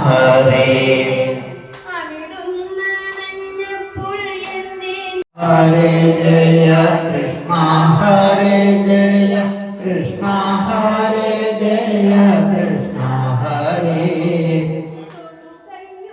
ഹരേ ഹരേ ജയ കൃഷ്ണ ഹരേ ജയ കൃഷ്ണ ഹരേ ജയ കൃഷ്ണ ഹരേ ഹരേ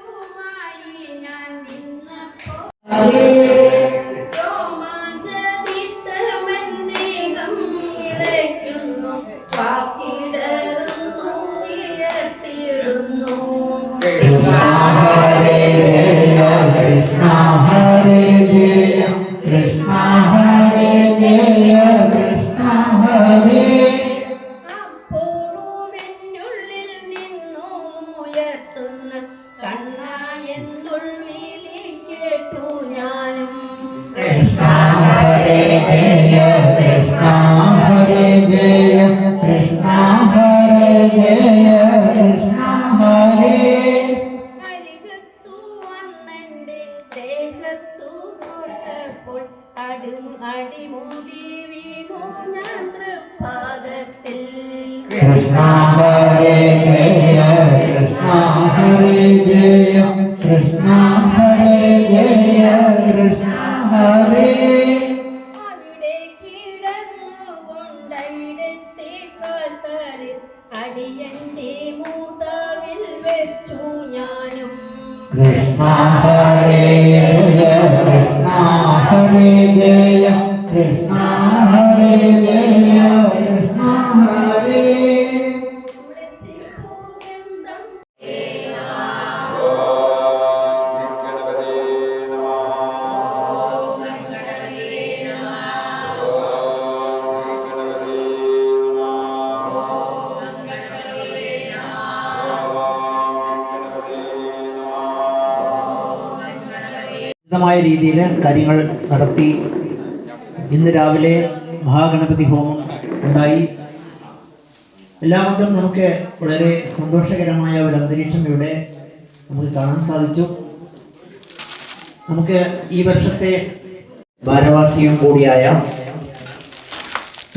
രീതിയിൽ കാര്യങ്ങൾ നടത്തി. ഇന്ന് രാവിലെ മഹാഗണപതി ഹോമം ഉണ്ടായി. എല്ലാവർക്കും നമുക്ക് വളരെ സന്തോഷകരമായ ഒരു അന്തരീക്ഷം ഇവിടെ നമുക്ക് കാണാൻ സാധിച്ചു. നമുക്ക് ഈ വർഷത്തെ ഭാരവാഹിയും കൂടിയായ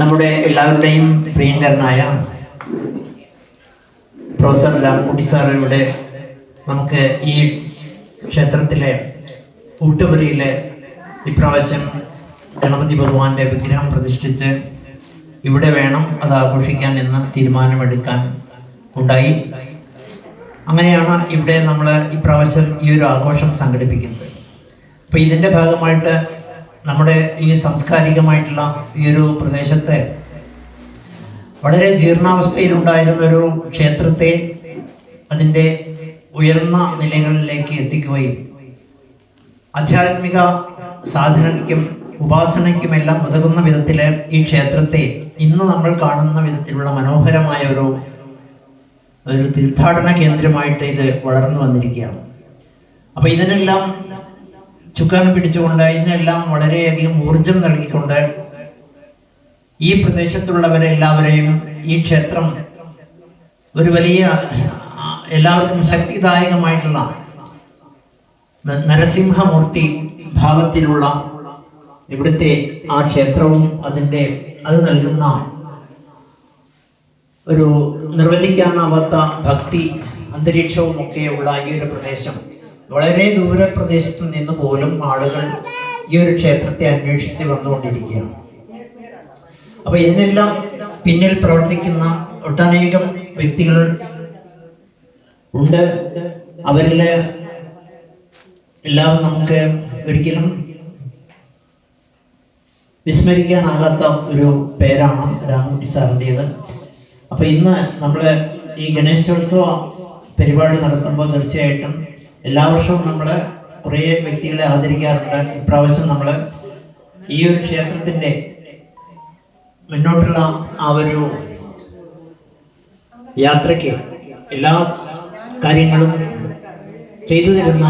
നമ്മുടെ എല്ലാവരുടെയും പ്രിയങ്കരനായ പ്രൊഫസർ രാംകുട്ടി സാർ ഇവിടെ നമുക്ക് ഈ ക്ഷേത്രത്തിലെ ഊട്ടുപുരയിലെ ഇപ്രാവശ്യം ഗണപതി ഭഗവാന്റെ വിഗ്രഹം പ്രതിഷ്ഠിച്ച് ഇവിടെ വേണം അത് ആഘോഷിക്കാൻ എന്ന് തീരുമാനമെടുക്കാൻ ഉണ്ടായി. അങ്ങനെയാണ് ഇവിടെ നമ്മൾ ഇപ്രാവശ്യം ഈ ഒരു ആഘോഷം സംഘടിപ്പിക്കുന്നത്. അപ്പോൾ ഇതിൻ്റെ ഭാഗമായിട്ട് നമ്മുടെ ഈ സാംസ്കാരികമായിട്ടുള്ള ഈ ഒരു പ്രദേശത്തെ വളരെ ജീർണാവസ്ഥയിലുണ്ടായിരുന്നൊരു ക്ഷേത്രത്തെ അതിൻ്റെ ഉയർന്ന നിലകളിലേക്ക് എത്തിക്കുകയും ആധ്യാത്മിക സാധനയ്ക്കും ഉപാസനയ്ക്കുമെല്ലാം ഉതകുന്ന വിധത്തിൽ ഈ ക്ഷേത്രത്തെ ഇന്ന് നമ്മൾ കാണുന്ന വിധത്തിലുള്ള മനോഹരമായ ഒരു തീർത്ഥാടന കേന്ദ്രമായിട്ട് ഇത് വളർന്നു വന്നിരിക്കുകയാണ്. അപ്പോൾ ഇതിനെല്ലാം ചുക്കാൻ പിടിച്ചുകൊണ്ട് ഇതിനെല്ലാം വളരെയധികം ഊർജം നൽകിക്കൊണ്ട് ഈ പ്രദേശത്തുള്ളവരെല്ലാവരെയും ഈ ക്ഷേത്രം ഒരു വലിയ എല്ലാവർക്കും ശക്തിദായകമായിട്ടുള്ള നരസിംഹമൂർത്തി ഭാവത്തിലുള്ള ഇവിടുത്തെ ആ ക്ഷേത്രവും അത് നൽകുന്ന ഒരു നിർവചിക്കാനാവാത്ത ഭക്തി അന്തരീക്ഷവും ഒക്കെയുള്ള ഈ ഒരു പ്രദേശം, വളരെ ദൂരപ്രദേശത്ത് നിന്ന് പോലും ആളുകൾ ഈ ഒരു ക്ഷേത്രത്തെ അന്വേഷിച്ച് വന്നുകൊണ്ടിരിക്കുകയാണ്. അപ്പൊ ഇതിനെല്ലാം പിന്നിൽ പ്രവർത്തിക്കുന്ന ഒട്ടനേകം വ്യക്തികൾ ഉണ്ട്. അവരില് എല്ലാം നമുക്ക് ഒരിക്കലും വിസ്മരിക്കാനാകാത്ത ഒരു പേരാണ് രാംകുട്ടി സാറിൻ്റേത്. അപ്പോൾ ഇന്ന് നമ്മൾ ഈ ഗണേശോത്സവ പരിപാടി നടത്തുമ്പോൾ തീർച്ചയായിട്ടും എല്ലാ വർഷവും നമ്മൾ കുറേ വ്യക്തികളെ ആദരിക്കാറുണ്ട്. ഇപ്രാവശ്യം നമ്മൾ ഈ ഒരു ക്ഷേത്രത്തിൻ്റെ മുന്നോട്ടുള്ള ആ ഒരു യാത്രയ്ക്ക് എല്ലാ കാര്യങ്ങളും ചെയ്തു തരുന്ന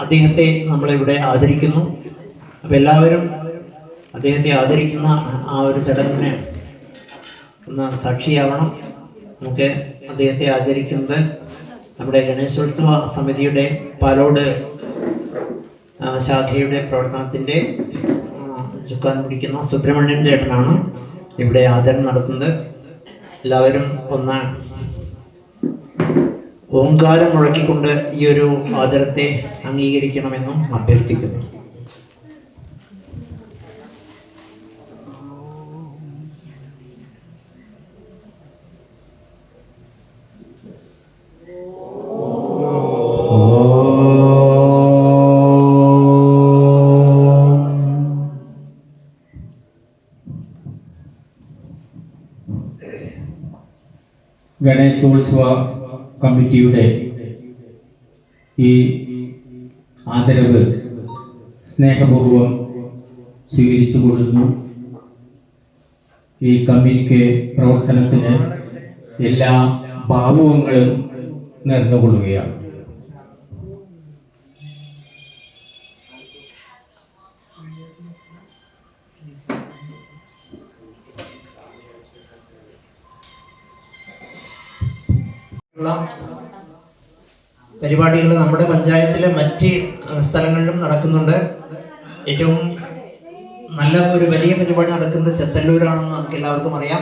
അദ്ദേഹത്തെ നമ്മളിവിടെ ആദരിക്കുന്നു. അപ്പോൾ എല്ലാവരും അദ്ദേഹത്തെ ആദരിക്കുന്ന ആ ഒരു ചടങ്ങിന് ഒന്ന് സാക്ഷിയാവണം. നമുക്ക് അദ്ദേഹത്തെ ആചരിക്കുന്നത് നമ്മുടെ ഗണേശോത്സവ സമിതിയുടെ പാലോട് ശാഖയുടെ പ്രവർത്തനത്തിൻ്റെ ചുക്കാൻ പിടിക്കുന്ന സുബ്രഹ്മണ്യൻ ചേട്ടനാണ് ഇവിടെ ആദരം നടത്തുന്നത്. എല്ലാവരും ഒന്ന് ഓങ്കാരം മുഴക്കിക്കൊണ്ട് ഈ ഒരു ആദരത്തെ അംഗീകരിക്കണമെന്നും അഭ്യർത്ഥിക്കുന്നു. ഗണേശോത്സവ കമ്മിറ്റിയുടെ ഈ ആദരവ് സ്നേഹപൂർവം സ്വീകരിച്ചു കൊള്ളുന്നു. ഈ കമ്മിറ്റിക്ക് പ്രവർത്തനത്തിന് എല്ലാ ഭാവുകങ്ങളും നേർന്നുകൊള്ളുകയാണ്. പരിപാടികൾ നമ്മുടെ പഞ്ചായത്തിലെ മറ്റ് സ്ഥലങ്ങളിലും നടക്കുന്നുണ്ട്. ഏറ്റവും നല്ല ഒരു വലിയ പരിപാടി നടക്കുന്നത് ചെത്തല്ലൂരാണെന്ന് നമുക്ക് എല്ലാവർക്കും അറിയാം.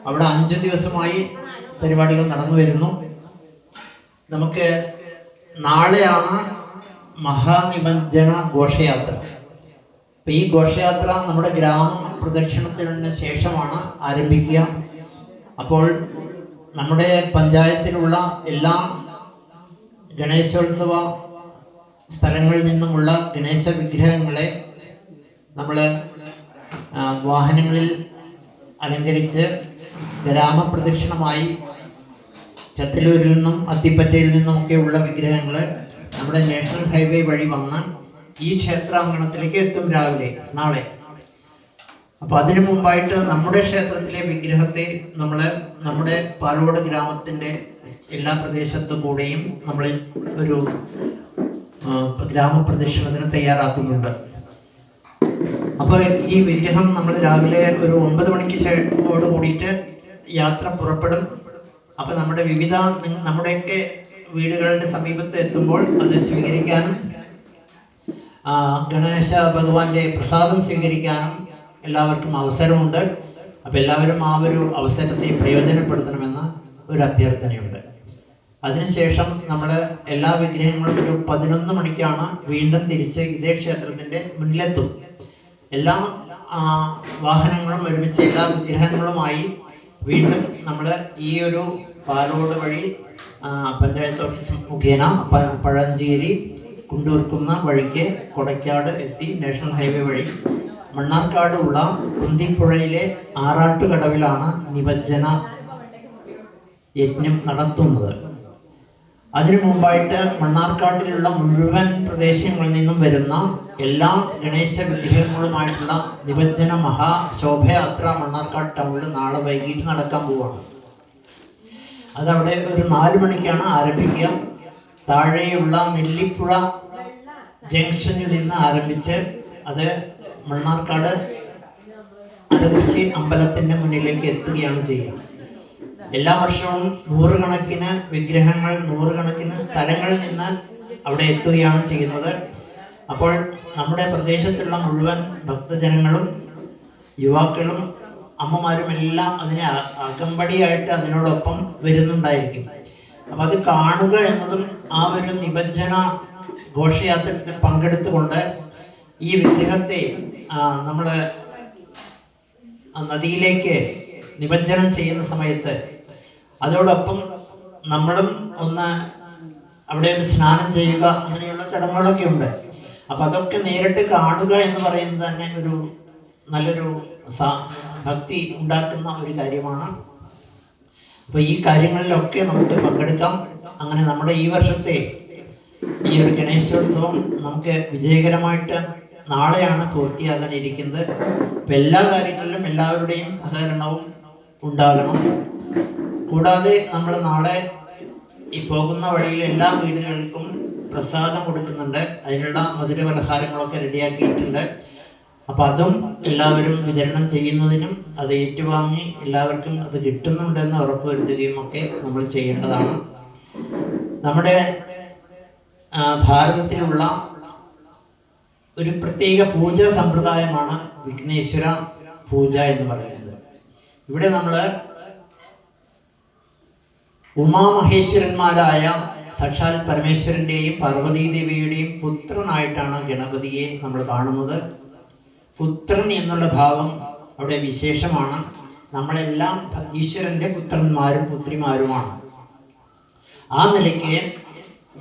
അവിടെ 5 ദിവസമായി പരിപാടികൾ നടന്നു വരുന്നു. നമുക്ക് നാളെയാണ് മഹാനിമജ്ജന ഘോഷയാത്ര. അപ്പം ഈ ഘോഷയാത്ര നമ്മുടെ ഗ്രാമ പ്രദക്ഷിണത്തിന് ശേഷമാണ് ആരംഭിക്കുക. അപ്പോൾ നമ്മുടെ പഞ്ചായത്തിലുള്ള എല്ലാ ഗണേശോത്സവ സ്ഥലങ്ങളിൽ നിന്നുമുള്ള ഗണേശ വിഗ്രഹങ്ങളെ നമ്മൾ വാഹനങ്ങളിൽ അലങ്കരിച്ച് ഗ്രാമപ്രദക്ഷിണമായി ചത്തല്ലൂരിൽ നിന്നും അത്തിപ്പറ്റയിൽ നിന്നുമൊക്കെയുള്ള വിഗ്രഹങ്ങൾ നമ്മുടെ നാഷണൽ ഹൈവേ വഴി വന്ന് ഈ ക്ഷേത്രാങ്കണത്തിലേക്ക് എത്തും രാവിലെ നാളെ. അപ്പോൾ അതിനു മുമ്പായിട്ട് നമ്മുടെ ക്ഷേത്രത്തിലെ വിഗ്രഹത്തെ നമ്മൾ നമ്മുടെ പാലോട് ഗ്രാമത്തിൻ്റെ എല്ലാ പ്രദേശത്തു കൂടെയും നമ്മൾ ഒരു ഗ്രാമപ്രദക്ഷിണത്തിന് തയ്യാറാക്കുന്നുണ്ട്. അപ്പോൾ ഈ വിഗ്രഹം നമ്മൾ രാവിലെ ഒരു 9 മണിക്ക് ശേഷമോട് കൂടിയിട്ട് യാത്ര പുറപ്പെടും. അപ്പോൾ നമ്മുടെയൊക്കെ വീടുകളുടെ സമീപത്ത് എത്തുമ്പോൾ അത് സ്വീകരിക്കാനും ഗണേശ ഭഗവാന്റെ പ്രസാദം സ്വീകരിക്കാനും എല്ലാവർക്കും അവസരമുണ്ട്. അപ്പം എല്ലാവരും ആ ഒരു അവസരത്തെ പ്രയോജനപ്പെടുത്തണമെന്ന ഒരു അഭ്യർത്ഥനയുണ്ട്. അതിനുശേഷം നമ്മൾ എല്ലാ വിഗ്രഹങ്ങളും ഒരു 11 മണിക്കാണ് വീണ്ടും തിരിച്ച് ഇതേ ക്ഷേത്രത്തിൻ്റെ മുന്നിലെത്തും. എല്ലാ വാഹനങ്ങളും ഒരുമിച്ച് എല്ലാ വിഗ്രഹങ്ങളുമായി വീണ്ടും നമ്മൾ ഈ ഒരു പാലോട് വഴി പഞ്ചായത്ത് ഓഫീസ് മുഖേന പഴഞ്ചേരി കുണ്ടൂർക്കുന്ന വഴിക്ക് കൊടക്കാട് എത്തി നാഷണൽ ഹൈവേ വഴി മണ്ണാർക്കാട് ഉള്ള കുന്തിപ്പുഴയിലെ ആറാട്ടുകടവിലാണ് നിമജ്ജന യജ്ഞം നടത്തുന്നത്. അതിനു മുമ്പായിട്ട് മണ്ണാർക്കാട്ടിലുള്ള മുഴുവൻ പ്രദേശങ്ങളിൽ നിന്നും വരുന്ന എല്ലാ ഗണേശ വിഗ്രഹങ്ങളുമായിട്ടുള്ള നിമജ്ജന മഹാശോഭയാത്ര മണ്ണാർക്കാട് ടൗണിൽ നാളെ വൈകിട്ട് നടക്കാൻ പോവുകയാണ്. അതവിടെ ഒരു 4 മണിക്കാണ് ആരംഭിക്കുക. താഴെയുള്ള നെല്ലിപ്പുഴ ജംഗ്ഷനിൽ നിന്ന് ആരംഭിച്ച് അത് മണ്ണാർക്കാട് അടകുറിശി അമ്പലത്തിൻ്റെ മുന്നിലേക്ക് എത്തുകയാണ് ചെയ്യുക. എല്ലാ വർഷവും 100 കണക്കിന് വിഗ്രഹങ്ങൾ 100 കണക്കിന് സ്ഥലങ്ങളിൽ നിന്ന് അവിടെ എത്തുകയാണ് ചെയ്യുന്നത്. അപ്പോൾ നമ്മുടെ പ്രദേശത്തുള്ള മുഴുവൻ ഭക്തജനങ്ങളും യുവാക്കളും അമ്മമാരും എല്ലാം അതിനെ അകമ്പടിയായിട്ട് അതിനോടൊപ്പം വരുന്നുണ്ടായിരിക്കും. അപ്പം അത് കാണുക എന്നതും ആ ഒരു നിമജ്ജന ഘോഷയാത്രയിൽ പങ്കെടുത്തുകൊണ്ട് ഈ വിഗ്രഹത്തെ നമ്മൾ നദിയിലേക്ക് നിമജ്ജനം ചെയ്യുന്ന സമയത്ത് അതോടൊപ്പം നമ്മളും ഒന്ന് അവിടെ ഒരു സ്നാനം ചെയ്യുക, അങ്ങനെയുള്ള ചടങ്ങുകളൊക്കെ ഉണ്ട്. അപ്പം അതൊക്കെ നേരിട്ട് കാണുക എന്ന് പറയുന്നത് തന്നെ ഒരു നല്ലൊരു ഭക്തി ഉണ്ടാക്കുന്ന ഒരു കാര്യമാണ്. അപ്പോൾ ഈ കാര്യങ്ങളിലൊക്കെ നമുക്ക് പങ്കെടുക്കാം. അങ്ങനെ നമ്മുടെ ഈ വർഷത്തെ ഈ ഒരു ഗണേശോത്സവം നമുക്ക് വിജയകരമായിട്ട് നാളെയാണ് പൂർത്തിയാകാനിരിക്കുന്നത്. അപ്പം എല്ലാ കാര്യങ്ങളിലും എല്ലാവരുടെയും സഹകരണവും ഉണ്ടാകണം. കൂടാതെ നമ്മൾ നാളെ ഈ പോകുന്ന വഴിയിൽ എല്ലാ വീടുകൾക്കും പ്രസാദം കൊടുക്കുന്നുണ്ട്. അതിനുള്ള മധുര പലഹാരങ്ങളൊക്കെ റെഡിയാക്കിയിട്ടുണ്ട്. അപ്പം അതും എല്ലാവരും വിതരണം ചെയ്യുന്നതിനും അത് ഏറ്റുവാങ്ങി എല്ലാവർക്കും അത് കിട്ടുന്നുണ്ടെന്ന് ഉറപ്പുവരുത്തുകയും ഒക്കെ നമ്മൾ ചെയ്യേണ്ടതാണ്. നമ്മുടെ ഭാരതത്തിലുള്ള ഒരു പ്രത്യേക പൂജാ സമ്പ്രദായമാണ് വിഘ്നേശ്വര പൂജ എന്ന് പറയുന്നത്. ഇവിടെ നമ്മൾ ഉമാമഹേശ്വരന്മാരായ സാക്ഷാൽ പരമേശ്വരൻ്റെയും പാർവതീദേവിയുടെയും പുത്രനായിട്ടാണ് ഗണപതിയെ നമ്മൾ കാണുന്നത്. പുത്രൻ എന്നുള്ള ഭാവം അവിടെ വിശേഷമാണ്. നമ്മളെല്ലാം ഈശ്വരൻ്റെ പുത്രന്മാരും പുത്രിമാരുമാണ്. ആ നിലയ്ക്ക്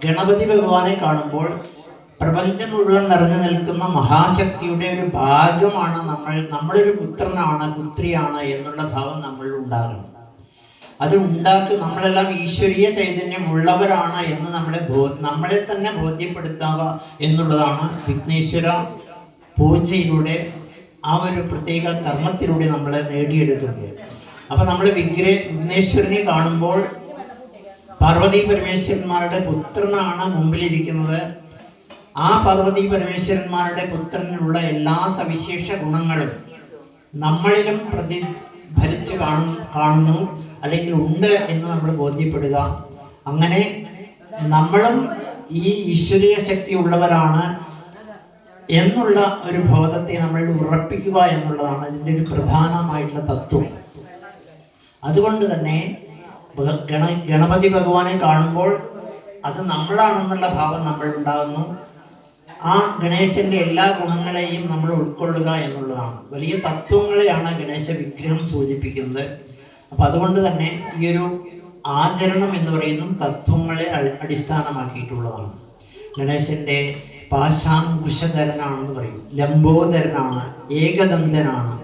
ഗണപതി ഭഗവാനെ കാണുമ്പോൾ പ്രപഞ്ചം മുഴുവൻ നിറഞ്ഞു നിൽക്കുന്ന മഹാശക്തിയുടെ ഒരു ഭാഗമാണ് നമ്മളൊരു പുത്രനാണ്, പുത്രിയാണ് എന്നുള്ള ഭാവം നമ്മളിൽ ഉണ്ടാകണം. അത് നമ്മളെല്ലാം ഈശ്വരീയ ചൈതന്യമുള്ളവരാണ് എന്ന് നമ്മളെ തന്നെ ബോധ്യപ്പെടുത്തുക എന്നുള്ളതാണ് വിഘ്നേശ്വര പൂജയിലൂടെ, ആ ഒരു പ്രത്യേക കർമ്മത്തിലൂടെ നമ്മൾ നേടിയെടുക്കുന്നത്. അപ്പം നമ്മൾ വിഘ്നേശ്വരനെ കാണുമ്പോൾ പാർവതി പരമേശ്വരന്മാരുടെ പുത്രനാണ് മുമ്പിലിരിക്കുന്നത്. ആ പാർവതി പരമേശ്വരന്മാരുടെ പുത്രനുള്ള എല്ലാ സവിശേഷ ഗുണങ്ങളും നമ്മളിലും പ്രതിഫലിച്ച് കാണുന്നു, അല്ലെങ്കിൽ ഉണ്ട് എന്ന് നമ്മൾ ബോധ്യപ്പെടുക. അങ്ങനെ നമ്മളും ഈ ഈശ്വരീയ ശക്തി ഉള്ളവരാണ് എന്നുള്ള ഒരു ബോധത്തെ നമ്മൾ ഉറപ്പിക്കുക എന്നുള്ളതാണ് ഇതിൻ്റെ ഒരു പ്രധാനമായിട്ടുള്ള തത്വം. അതുകൊണ്ട് തന്നെ ഗണപതി ഭഗവാനെ കാണുമ്പോൾ അത് നമ്മളാണെന്നുള്ള ഭാവം നമ്മൾ ഉണ്ടാകുന്നു. ആ ഗണേശന്റെ എല്ലാ ഗുണങ്ങളെയും നമ്മൾ ഉൾക്കൊള്ളുക എന്നുള്ളതാണ്. വലിയ തത്വങ്ങളെയാണ് ഗണേശ വിഗ്രഹം സൂചിപ്പിക്കുന്നത്. അപ്പം അതുകൊണ്ട് തന്നെ ഈ ഒരു ആചരണം എന്ന് പറയുന്നതും തത്വങ്ങളെ അടിസ്ഥാനമാക്കിയിട്ടുള്ളതാണ്. ഗണേശന്റെ പാശാങ്കുശധരനാണെന്ന് പറയും, ലംബോദരനാണ്, ഏകദന്തനാണ്,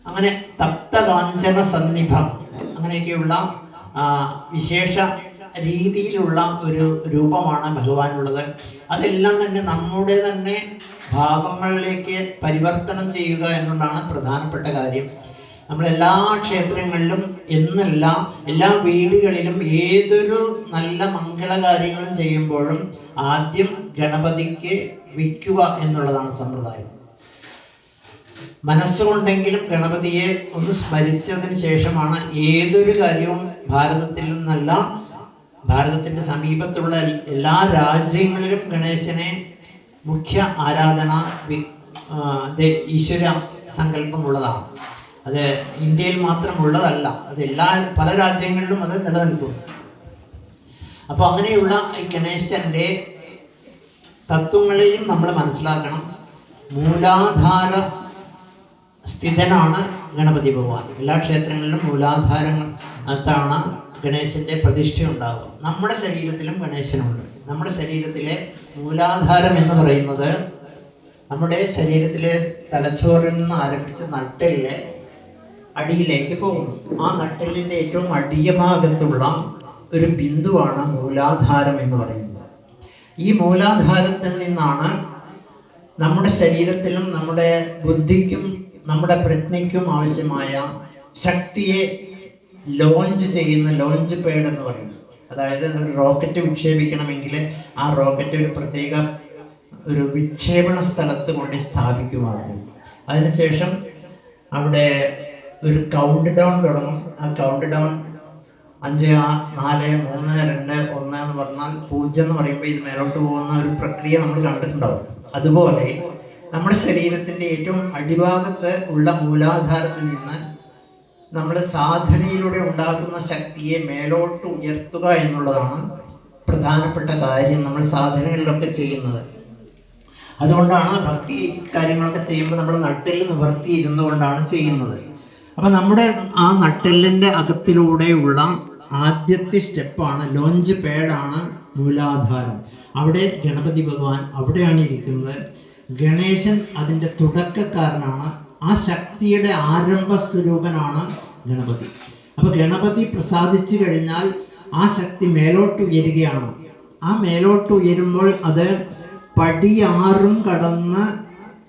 അങ്ങനെ തപ്തകാഞ്ചന സന്നിഭം, അങ്ങനെയൊക്കെയുള്ള വിശേഷ രീതിയിലുള്ള ഒരു രൂപമാണ് ഭഗവാനുള്ളത്. അതെല്ലാം തന്നെ നമ്മുടെ തന്നെ ഭാവങ്ങളിലേക്ക് പരിവർത്തനം ചെയ്യുക എന്നുള്ളതാണ് പ്രധാനപ്പെട്ട കാര്യം. നമ്മളെല്ലാ ക്ഷേത്രങ്ങളിലും എന്നല്ല എല്ലാ വീടുകളിലും ഏതൊരു നല്ല മംഗളകാര്യങ്ങളും ചെയ്യുമ്പോഴും ആദ്യം ഗണപതിക്ക് വയ്ക്കുക എന്നുള്ളതാണ് സമ്പ്രദായം. മനസ്സുകൊണ്ടെങ്കിലും ഗണപതിയെ ഒന്ന് സ്മരിച്ചതിന് ശേഷമാണ് ഏതൊരു കാര്യവും ഭാരതത്തിൽ നിന്നല്ല, ഭാരതത്തിൻ്റെ സമീപത്തുള്ള എല്ലാ രാജ്യങ്ങളിലും ഗണേശനെ മുഖ്യ ആരാധന ഈശ്വര സങ്കല്പമുള്ളതാണ്. അത് ഇന്ത്യയിൽ മാത്രമുള്ളതല്ല, അത് പല രാജ്യങ്ങളിലും അത് നിലനിൽക്കുന്നു. അപ്പോൾ അങ്ങനെയുള്ള ഈ ഗണേശന്റെ തത്വങ്ങളെയും നമ്മൾ മനസ്സിലാക്കണം. മൂലാധാര സ്ഥിതനാണ് ഗണപതി ഭഗവാൻ. എല്ലാ ക്ഷേത്രങ്ങളിലും മൂലാധാരത്താണ് ഗണേശന്റെ പ്രതിഷ്ഠ ഉണ്ടാവുക. നമ്മുടെ ശരീരത്തിലും ഗണേശനുണ്ട്. നമ്മുടെ ശരീരത്തിലെ മൂലാധാരം എന്ന് പറയുന്നത് നമ്മുടെ ശരീരത്തിലെ തലച്ചോറിൽ നിന്ന് ആരംഭിച്ച് നട്ടെല്ലിലെ അടിയിലേക്ക് പോകുന്നു. ആ നട്ടെല്ലിൻ്റെ ഏറ്റവും അടിയ ഭാഗത്തുള്ള ഒരു ബിന്ദുവാണ് മൂലാധാരം എന്ന് പറയുന്നത്. ഈ മൂലാധാരത്തിൽ നിന്നാണ് നമ്മുടെ ശരീരത്തിലും നമ്മുടെ ബുദ്ധിക്കും നമ്മുടെ പ്രജ്ഞയ്ക്കും ആവശ്യമായ ശക്തിയെ ലോഞ്ച് ചെയ്യുന്ന ലോഞ്ച് പാഡ് എന്ന് പറയുന്നത്. അതായത് ഒരു റോക്കറ്റ് വിക്ഷേപിക്കണമെങ്കിൽ ആ റോക്കറ്റ് ഒരു പ്രത്യേക ഒരു വിക്ഷേപണ സ്ഥലത്ത് കൊണ്ട് സ്ഥാപിക്കുമായിരുന്നു. അതിനുശേഷം അവിടെ ഒരു കൗണ്ട് ഡൗൺ തുടങ്ങും. ആ കൗണ്ട് ഡൗൺ 5, 4, 3, 2, 1 എന്ന് പറഞ്ഞാൽ 0 എന്ന് പറയുമ്പോൾ ഇത് മേലോട്ട് പോകുന്ന ഒരു പ്രക്രിയ നമ്മൾ കണ്ടിട്ടുണ്ടാവും. അതുപോലെ നമ്മുടെ ശരീരത്തിൻ്റെ ഏറ്റവും അടിഭാഗത്ത് ഉള്ള മൂലാധാരത്തിൽ നിന്ന് നമ്മൾ സാധനയിലൂടെ ഉണ്ടാക്കുന്ന ശക്തിയെ മേലോട്ട് ഉയർത്തുക എന്നുള്ളതാണ് പ്രധാനപ്പെട്ട കാര്യം നമ്മൾ സാധനങ്ങളിലൊക്കെ ചെയ്യുന്നത്. അതുകൊണ്ടാണ് ഭക്തി കാര്യങ്ങളൊക്കെ ചെയ്യുമ്പോൾ നമ്മൾ നട്ടെല്ല് നിവർത്തി ഇരുന്നു കൊണ്ടാണ് ചെയ്യുന്നത്. അപ്പം നമ്മുടെ ആ നട്ടെല്ലിൻ്റെ അകത്തിലൂടെയുള്ള ആദ്യത്തെ സ്റ്റെപ്പാണ് ലോഞ്ച് പാഡാണ് മൂലാധാരം. അവിടെ ഗണപതി ഭഗവാൻ അവിടെയാണ് ഇരിക്കുന്നത്. ഗണേശൻ അതിൻ്റെ തുടക്കക്കാരനാണ്. ആ ശക്തിയുടെ ആരംഭ സ്വരൂപനാണ് ഗണപതി. അപ്പോൾ ഗണപതി പ്രസാദിച്ചു കഴിഞ്ഞാൽ ആ ശക്തി മേലോട്ട് ഉയരുകയാണ്. ആ മേലോട്ട് ഉയരുമ്പോൾ അത് പടിയാറും കടന്ന്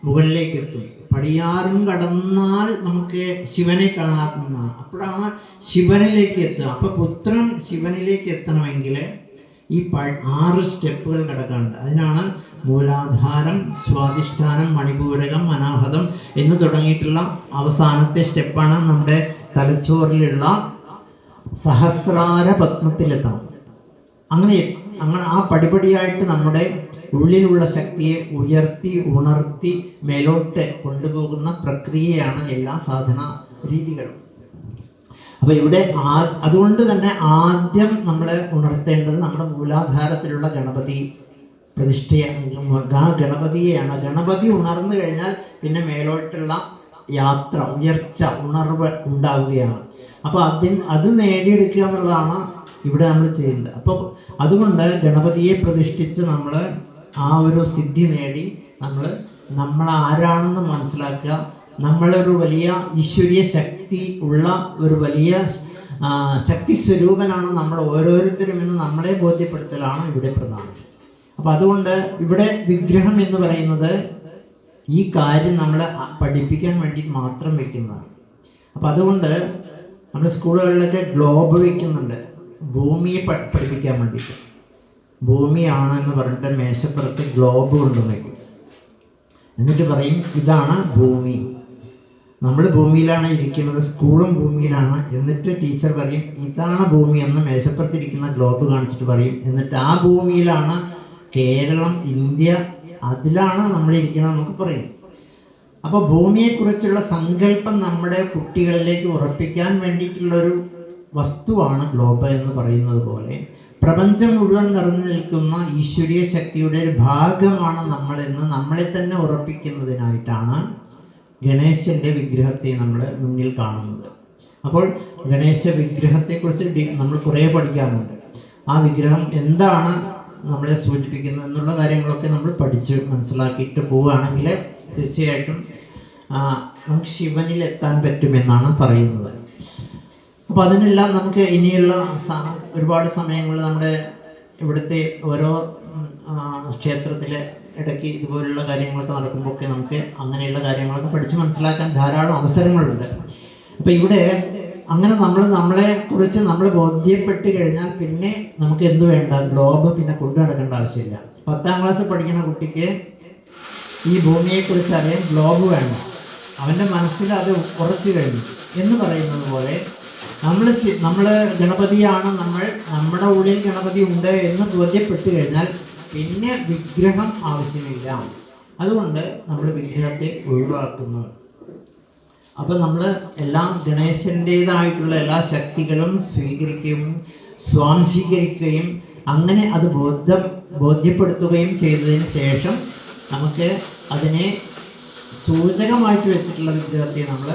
മുകളിലേക്ക് എത്തും. പടിയാറും കടന്നാൽ നമുക്ക് ശിവനെ കാണാവുന്നതാണ്. അപ്പോഴാണ് ശിവനിലേക്ക് എത്തുക. അപ്പോൾ പുത്രൻ ശിവനിലേക്ക് എത്തണമെങ്കിൽ ഈ 6 സ്റ്റെപ്പുകൾ കിടക്കാറുണ്ട്. അതിനാണ് മൂലാധാരം, സ്വാധിഷ്ഠാനം, മണിപൂരകം, അനാഹതം എന്ന് തുടങ്ങിയിട്ടുള്ള അവസാനത്തെ സ്റ്റെപ്പാണ് നമ്മുടെ തലച്ചോറിലുള്ള സഹസ്രാര പത്മത്തിലെത്തണം. അങ്ങനെ ആ പടിപടിയായിട്ട് നമ്മുടെ ഉള്ളിലുള്ള ശക്തിയെ ഉയർത്തി ഉണർത്തി മേലോട്ട് കൊണ്ടുപോകുന്ന പ്രക്രിയയാണ് എല്ലാ സാധന രീതികളും. അപ്പോൾ ഇവിടെ അതുകൊണ്ട് തന്നെ ആദ്യം നമ്മൾ ഉണർത്തേണ്ടത് നമ്മുടെ മൂലാധാരത്തിലുള്ള ഗണപതി ആ ഗണപതിയെയാണ്. ഗണപതി ഉണർന്നു കഴിഞ്ഞാൽ പിന്നെ മേലോട്ടുള്ള യാത്ര, ഉയർച്ച, ഉണർവ് ഉണ്ടാവുകയാണ്. അപ്പോൾ അത് നേടിയെടുക്കുക എന്നുള്ളതാണ് ഇവിടെ നമ്മൾ ചെയ്യുന്നത്. അപ്പോൾ അതുകൊണ്ട് ഗണപതിയെ പ്രതിഷ്ഠിച്ച് നമ്മൾ ആ ഒരു സിദ്ധി നേടി നമ്മൾ ആരാണെന്ന് മനസ്സിലാക്കുക. നമ്മളൊരു വലിയ ഈശ്വരീയ ശക്തി ഉള്ള ഒരു വലിയ ശക്തി സ്വരൂപനാണ് നമ്മൾ ഓരോരുത്തരും എന്ന് നമ്മളെ ബോധ്യപ്പെടുത്തലാണ് ഇവിടെ പ്രധാനം. അപ്പം അതുകൊണ്ട് ഇവിടെ വിഗ്രഹം എന്ന് പറയുന്നത് ഈ കാര്യം നമ്മളെ പഠിപ്പിക്കാൻ വേണ്ടി മാത്രം വെക്കുന്നതാണ്. അപ്പം അതുകൊണ്ട് നമ്മുടെ സ്കൂളുകളിലൊക്കെ ഗ്ലോബ് വയ്ക്കുന്നുണ്ട്, ഭൂമിയെ പഠിപ്പിക്കാൻ വേണ്ടിയിട്ട്. ഭൂമിയാണ് എന്ന് പറഞ്ഞിട്ട് മേശപ്പുറത്ത് ഗ്ലോബ് കൊണ്ടുവന്ന് വയ്ക്കും. എന്നിട്ട് പറയും ഇതാണ് ഭൂമി, നമ്മൾ ഭൂമിയിലാണ് ഇരിക്കുന്നത്, സ്കൂളും ഭൂമിയിലാണ്. എന്നിട്ട് ടീച്ചർ പറയും ഇതാണ് ഭൂമി എന്ന് മേശപ്പുറത്തിരിക്കുന്ന ഗ്ലോബ് കാണിച്ചിട്ട് പറയും. എന്നിട്ട് ആ ഭൂമിയിലാണ് കേരളം, ഇന്ത്യ, അതിലാണ് നമ്മൾ ഇരിക്കണം എന്നൊക്കെ പറയും. അപ്പോൾ ഭൂമിയെക്കുറിച്ചുള്ള സങ്കല്പം നമ്മുടെ കുട്ടികളിലേക്ക് ഉറപ്പിക്കാൻ വേണ്ടിയിട്ടുള്ളൊരു വസ്തുവാണ് ഗ്ലോബ് എന്ന് പറയുന്നത് പോലെ പ്രപഞ്ചം മുഴുവൻ നിറഞ്ഞു നിൽക്കുന്ന ഈശ്വരീയ ശക്തിയുടെ ഒരു ഭാഗമാണ് നമ്മളെന്ന് നമ്മളെ തന്നെ ഉറപ്പിക്കുന്നതിനായിട്ടാണ് ഗണേശൻ്റെ വിഗ്രഹത്തെ നമ്മൾ മുന്നിൽ കാണുന്നത്. അപ്പോൾ ഗണേശ വിഗ്രഹത്തെക്കുറിച്ച് നമ്മൾ കുറേ പഠിക്കാനുണ്ട്. ആ വിഗ്രഹം എന്താണ് നമ്മളെ സൂചിപ്പിക്കുന്നത് എന്നുള്ള കാര്യങ്ങളൊക്കെ നമ്മൾ പഠിച്ച് മനസ്സിലാക്കിയിട്ട് പോവുകയാണെങ്കിൽ തീർച്ചയായിട്ടും നമുക്ക് ശിവനിൽ എത്താൻ പറ്റുമെന്നാണ് പറയുന്നത്. അപ്പോൾ അതിനെല്ലാം നമുക്ക് ഇനിയുള്ള ഒരുപാട് സമയങ്ങളിൽ നമ്മുടെ ഇവിടുത്തെ ഓരോ ക്ഷേത്രത്തിലെ ഇടയ്ക്ക് ഇതുപോലുള്ള കാര്യങ്ങളൊക്കെ നടക്കുമ്പോഴൊക്കെ നമുക്ക് അങ്ങനെയുള്ള കാര്യങ്ങളൊക്കെ പഠിച്ച് മനസ്സിലാക്കാൻ ധാരാളം അവസരങ്ങളുണ്ട്. അപ്പോൾ ഇവിടെ അങ്ങനെ നമ്മളെ കുറിച്ച് നമ്മൾ ബോധ്യപ്പെട്ട് കഴിഞ്ഞാൽ പിന്നെ നമുക്ക് എന്ത് വേണ്ട, ഗ്ലോബ് പിന്നെ കൊണ്ടു നടക്കേണ്ട ആവശ്യമില്ല. 10ാം ക്ലാസ് പഠിക്കുന്ന കുട്ടിക്ക് ഈ ഭൂമിയെക്കുറിച്ച് അറിയാൻ ഗ്ലോബ് വേണ്ട, അവൻ്റെ മനസ്സിൽ അത് ഉറച്ചു കഴിഞ്ഞു എന്ന് പറയുന്നത് പോലെ നമ്മൾ ഗണപതിയാണ്, നമ്മുടെ ഉള്ളിൽ ഗണപതി ഉണ്ട് എന്ന് ബോധ്യപ്പെട്ട് കഴിഞ്ഞാൽ പിന്നെ വിഗ്രഹം ആവശ്യമില്ല. അതുകൊണ്ട് നമ്മൾ വിഗ്രഹത്തെ ഒഴിവാക്കുന്നു. അപ്പം നമ്മൾ എല്ലാം ഗണേശൻ്റേതായിട്ടുള്ള എല്ലാ ശക്തികളും സ്വീകരിക്കുകയും സ്വാംശീകരിക്കുകയും അങ്ങനെ അത് ബോധ്യപ്പെടുത്തുകയും ചെയ്തതിന് ശേഷം നമുക്ക് അതിനെ സൂചകമായിട്ട് വെച്ചിട്ടുള്ള വിഗ്രഹത്തെ നമ്മൾ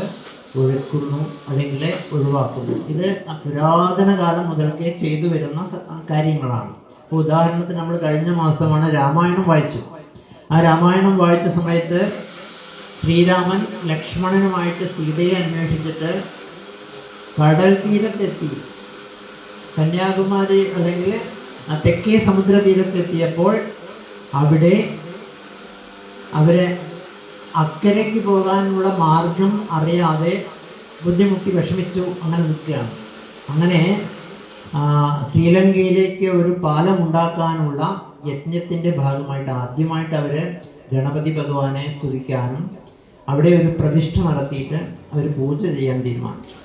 ഒഴുക്കുന്നു അല്ലെങ്കിൽ ഒഴിവാക്കുന്നു. ഇത് പുരാതന കാലം മുതൽക്കേ ചെയ്തു വരുന്ന കാര്യങ്ങളാണ്. അപ്പോൾ ഉദാഹരണത്തിന് നമ്മൾ കഴിഞ്ഞ മാസമാണ് രാമായണം വായിച്ചു. ആ രാമായണം വായിച്ച സമയത്ത് ശ്രീരാമൻ ലക്ഷ്മണനുമായിട്ട് സീതയെ അന്വേഷിച്ചിട്ട് കടൽ തീരത്തെത്തി, കന്യാകുമാരി അല്ലെങ്കിൽ തെക്കേ സമുദ്ര തീരത്തെത്തിയപ്പോൾ അവിടെ അവരെ അക്കരയ്ക്ക് പോകാനുള്ള മാർഗം അറിയാതെ ബുദ്ധിമുട്ടി വിഷമിച്ചു അങ്ങനെ നിൽക്കുകയാണ്. അങ്ങനെ ശ്രീലങ്കയിലേക്ക് ഒരു പാലം ഉണ്ടാക്കാനുള്ള യജ്ഞത്തിൻ്റെ ഭാഗമായിട്ട് ആദ്യമായിട്ട് അവർ ഗണപതി ഭഗവാനെ സ്തുതിക്കാനും അവിടെ ഒരു പ്രതിഷ്ഠ നടത്തിയിട്ട് അവർ പൂജ ചെയ്യാൻ തീരുമാനിച്ചു.